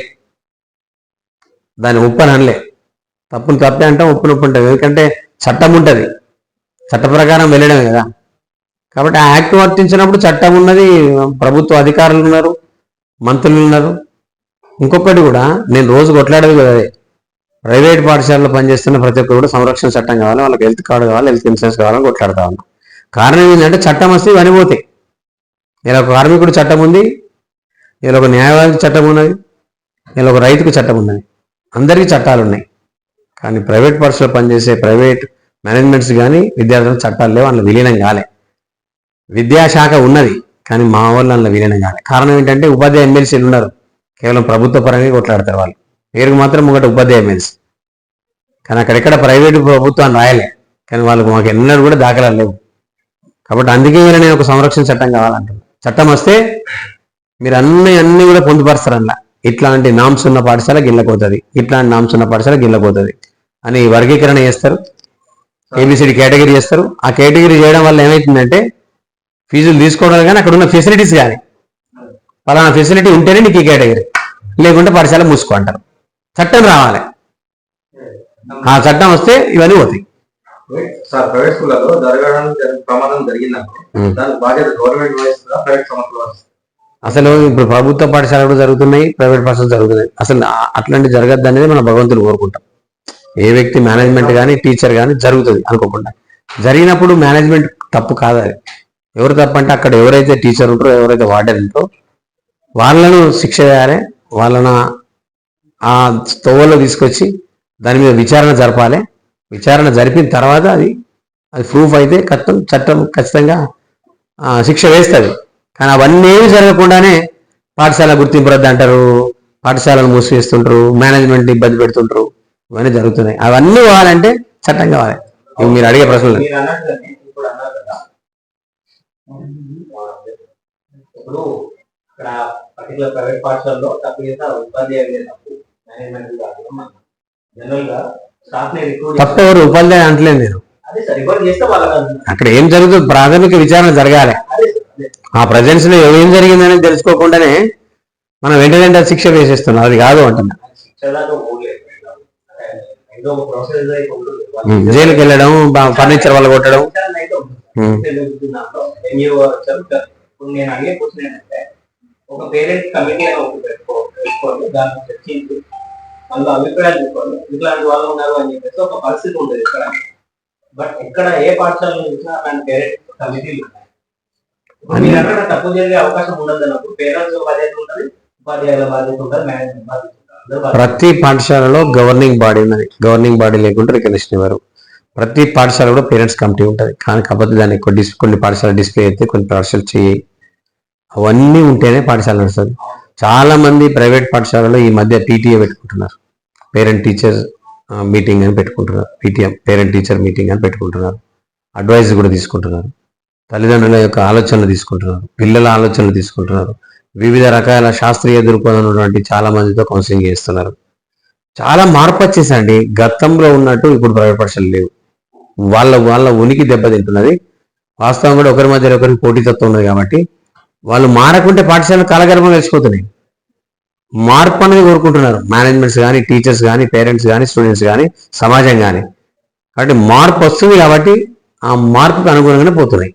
దాన్ని ఉప్పని అనలే. తప్పును తప్పే అంటాం, ఉప్పును ఉప్పు ఉంటుంది. ఎందుకంటే చట్టం ఉంటుంది, చట్ట ప్రకారం వెళ్ళడమే కదా. కాబట్టి ఆ యాక్ట్ వర్తించినప్పుడు చట్టం ఉన్నది, ప్రభుత్వ అధికారులు ఉన్నారు, మంత్రులు ఉన్నారు. ఇంకొకటి కూడా నేను రోజు కొట్లాడేది కదా, ప్రైవేట్ పాఠశాలలో పనిచేస్తున్న ప్రతి ఒక్కరు కూడా సంరక్షణ చట్టం కావాలి, వాళ్ళకి హెల్త్ కార్డు కావాలి, హెల్త్ ఇన్సూరెన్స్ కావాలని కొట్లాడుతా ఉన్నాం. కారణం ఏంటంటే చట్టం వస్తే ఇవన్నీ పోతాయి. ఇలా ఒక కార్మికుడు చట్టం ఉంది, ఇలా ఒక న్యాయవాదికి చట్టం ఉన్నది, ఇలా ఒక రైతుకు చట్టం ఉన్నది, అందరికీ చట్టాలు ఉన్నాయి. కానీ ప్రైవేట్ పాఠశాలలో పనిచేసే ప్రైవేట్ మేనేజ్మెంట్స్ కానీ విద్యార్థులకు చట్టాలు లేవు, అందులో విలీనం కాలే. విద్యాశాఖ ఉన్నది కానీ మా వాళ్ళు అందులో విలీనం కాలే. కారణం ఏంటంటే ఉపాధ్యాయ ఎమ్మెల్సీలు ఉన్నారు, కేవలం ప్రభుత్వ పరంగా కొట్లాడతారు వాళ్ళు. పేరుకు మాత్రం ఒకటి ఉపాధ్యాయ ఎమ్మెల్సీ, కానీ అక్కడెక్కడ ప్రైవేటు ప్రభుత్వాన్ని రాయలే. కానీ వాళ్ళకు మాకు ఎన్నడూ కూడా దాఖలాలు లేవు. కాబట్టి అందుకే నేను ఒక సంరక్షణ చట్టం కావాలంటున్నాను. చట్టం వస్తే మీరు అన్నీ కూడా పొందుపరుస్తారు. అలా ఇట్లాంటి నామ్స్ ఉన్న పాఠశాల గిల్లకపోతుంది, ఇట్లాంటి నామ్స్ ఉన్న పాఠశాల గిల్లకపోతుంది అని వర్గీకరణ చేస్తారు, ఏబిసిడి కేటగిరీ చేస్తారు. ఆ కేటగిరీ చేయడం వల్ల ఏమవుతుందంటే ఫీజులు తీసుకోవడం కానీ అక్కడ ఉన్న ఫెసిలిటీస్ కానీ పలానా ఫెసిలిటీ ఉంటేనే నీకు ఈ కేటగిరీ, లేకుంటే పాఠశాల మూసుకో అంటారు. చట్టం రావాలి, ఆ చట్టం వస్తే ఇవన్నీ పోతాయి. సార్ ప్రైవేట్ స్కూళ్ళలో జరగడానికి ప్రమాదం జరిగినప్పుడు దాని బాధ్యత గవర్నమెంట్ వహిస్తుందా, ప్రైవేట్ సంస్థలు వహిస్తుందా? అసలు ఇప్పుడు ప్రభుత్వ పాఠశాలలు కూడా జరుగుతున్నాయి, ప్రైవేట్ పాఠశాలలు జరుగుతున్నాయి. అసలు అట్లాంటి జరగద్దు అనేది మన భగవంతులు కోరుకుంటాం. ఏ వ్యక్తి మేనేజ్మెంట్ కానీ టీచర్ కానీ జరుగుతుంది అనుకోకుండా. జరిగినప్పుడు మేనేజ్మెంట్ తప్పు కాదు. అది ఎవరు తప్పు అంటే అక్కడ ఎవరైతే టీచర్ ఉంటారో, ఎవరైతే వార్డెన్ ఉంటారో వాళ్ళను శిక్ష చేయాలి, వాళ్ళను ఆ తోవలో తీసుకొచ్చి దాని మీద విచారణ జరపాలి. విచారణ జరిపిన తర్వాత అది ప్రూఫ్ అయితే చట్టం ఖచ్చితంగా శిక్ష వేస్తుంది. కానీ అవన్నీ జరగకుండానే పాఠశాల గుర్తింపు రద్దు అంటారు, పాఠశాలను మూసివేస్తుంటారు, మేనేజ్మెంట్ ఇబ్బంది పెడుతుంటారు. ఇవన్నీ జరుగుతున్నాయి. అవన్నీ కావాలంటే చట్టం కావాలి. ఇవి మీరు అడిగే ప్రశ్నలు. ఇప్పుడు ఇక్కడ పర్టికులర్ ప్రైవేట్ పాఠశాలలో తప్పు చేస్తే ఉపాధ్యాయులు తప్పు, మేనేజ్మెంట్ కాదు. జనరల్ గా స్టాఫ్ ని రిక్రూట్ తప్పెవరు ఉపాధ్యాయులు అంటలేదు నేను. అదే సార్ రిపోర్ట్ చేస్తే వాళ్ళకి అక్కడ ఏం జరుగుతుంది ప్రాథమిక విచారణ జరగాలి. అదే సార్ అదే ఆ ప్రజెన్స్ లో ఏం జరిగిందని తెలుసుకోకుండానే మనం వెంటనే శిక్ష వేసేస్తున్నాం. అది కాదు అంటున్నా. శిక్షలాగా పోలేదు, ఏదో ఒక ప్రాసెస్ అయితే ఉంటుంది. జైలుకి వెళ్ళడం, ఫర్నిచర్ వల్ల కొట్టడం. మీరు ఇప్పుడు నేను అడిగే క్వశ్చన్ ఏంటంటే, ఒక పేరెంట్ కమిటీ అని ఒకటి పెట్టుకోండి, దాన్ని చర్చించి అందులో అభిప్రాయాలు తీసుకోండి, ఇట్లాంటి వాళ్ళు ఉన్నారు అని చెప్పేసి ఒక పరిస్థితి ఉంటుంది ఇక్కడ. బట్ ఇక్కడ ఏ పాఠశాలలో చూసినా అలాంటి పేరెంట్ కమిటీలు ఉన్నాయి. మీరు అక్కడ తప్పు జరిగే అవకాశం ఉండదు అన్నప్పుడు పేరెంట్స్ బాధ్యత ఉంటుంది, ఉపాధ్యాయుల బాధ్యత ఉంటుంది, మేనేజ్మెంట్ బాధ్యత ఉంటుంది. ప్రతి పాఠశాలలో గవర్నింగ్ బాడీ ఉన్నది. గవర్నింగ్ బాడీ లేకుంటే రికగ్నిషన్ ఇవ్వరు. ప్రతి పాఠశాల కూడా పేరెంట్స్ కమిటీ ఉంటుంది. కానీ కాకపోతే దాన్ని కొన్ని పాఠశాల డిస్ప్లే అయితే, కొన్ని పాఠశాల చేయి, అవన్నీ ఉంటేనే పాఠశాల నడుస్తుంది. చాలా మంది ప్రైవేట్ పాఠశాలలో ఈ మధ్య పీటీఏ పెట్టుకుంటున్నారు, పేరెంట్ టీచర్ మీటింగ్ అని పెట్టుకుంటున్నారు, పీటీఎం పేరెంట్ టీచర్ మీటింగ్ అని పెట్టుకుంటున్నారు. అడ్వైజ్ కూడా తీసుకుంటున్నారు, తల్లిదండ్రుల యొక్క ఆలోచనలు తీసుకుంటున్నారు, పిల్లల ఆలోచనలు తీసుకుంటున్నారు, వివిధ రకాల శాస్త్రీయ దృక్పథం ఉన్నటువంటి చాలా మందితో కౌన్సిలింగ్ చేస్తున్నారు. చాలా మార్పు వచ్చేసండి. గతంలో ఉన్నట్టు ఇప్పుడు ప్రైవేట్ పాఠశాలలు లేవు. వాళ్ళ ఉనికి దెబ్బతింటున్నది. వాస్తవం కూడా ఒకరి మధ్య ఒకరికి పోటీతత్వం ఉన్నది కాబట్టి వాళ్ళు మారకుంటే పాఠశాలలు కాలగర్భంగా కలిసిపోతున్నాయి. మార్పు అనేది కోరుకుంటున్నారు మేనేజ్మెంట్స్ కానీ, టీచర్స్ కానీ, పేరెంట్స్ కానీ, స్టూడెంట్స్ కానీ, సమాజం కానీ. కాబట్టి మార్పు వస్తుంది కాబట్టి ఆ మార్పుకు అనుగుణంగానే పోతున్నాయి.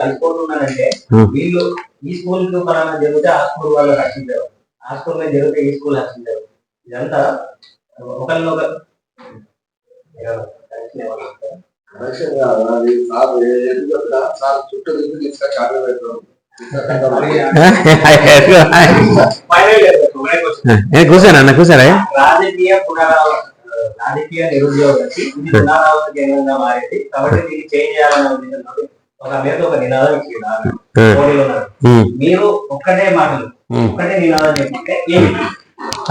కలిసిపోతున్నారంటే వీళ్ళు ఈ స్కూల్ కు పలానా జరిగితే ఆ స్కూల్ వాళ్ళు రక్షించారు, ఆ స్కూల్ మీద జరిగితే ఈ స్కూల్ రక్షించారు. ఇదంతా ఒకరినొక కూర్చోరా రాజకీయ నిరుద్యోగానికి ఇది పునరావాస కేంద్రంగా మారేది కాబట్టి దీన్ని చేంజ్ చేయాలనే ఉద్దేశంతో ఒక మీద ఒక నినాదం ఇచ్చింది. పోటీలో మీరు ఒక్కటే మాటలు ఒక్కటే నినాదం చెప్పుకుంటే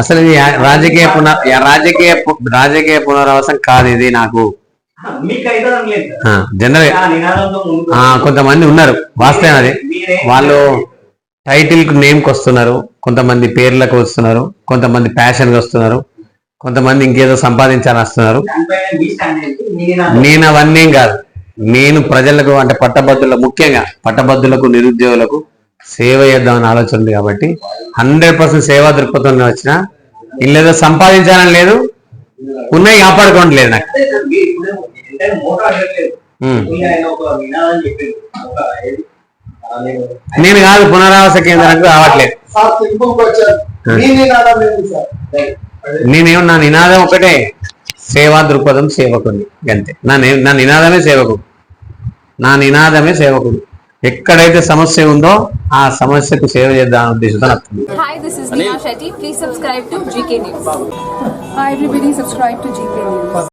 అసలు ఇది రాజకీయ పునరావాసం కాదు. ఇది నాకు జనరల్ కొంతమంది ఉన్నారు, వాస్తవం అది. వాళ్ళు టైటిల్ నేమ్ కి వస్తున్నారు, కొంతమంది పేర్లకు వస్తున్నారు, కొంతమంది ప్యాషన్ కి వస్తున్నారు, కొంతమంది ఇంకేదో సంపాదించాలని వస్తున్నారు. నేను అవన్నీ కాదు. నేను ప్రజలకు అంటే ముఖ్యంగా పట్టభద్రులకు, నిరుద్యోగులకు సేవ చేద్దామని ఆలోచన ఉంది కాబట్టి 100% సేవా దృక్పథంలో వచ్చిన ఇల్లేదో సంపాదించాలని లేదు, ఉన్నాయి కాపాడుకోవడం లేదు నాకు. నేను కాదు పునరావాస కేంద్రానికి రావట్లేదు. నేనేమో నా నినాదం ఒకటే, సేవా దృక్పథం సేవకుడు అంతే. నా నినాదమే సేవకుడు, నా నినాదమే సేవకుడు. ఎక్కడైతే సమస్య ఉందో ఆ సమస్యకు సేవ చేద్దామనే ఉద్దేశంతో వస్తుంది. Hi, this is Neha Shetty. Please subscribe to GK News. Hi everybody, subscribe to GK News.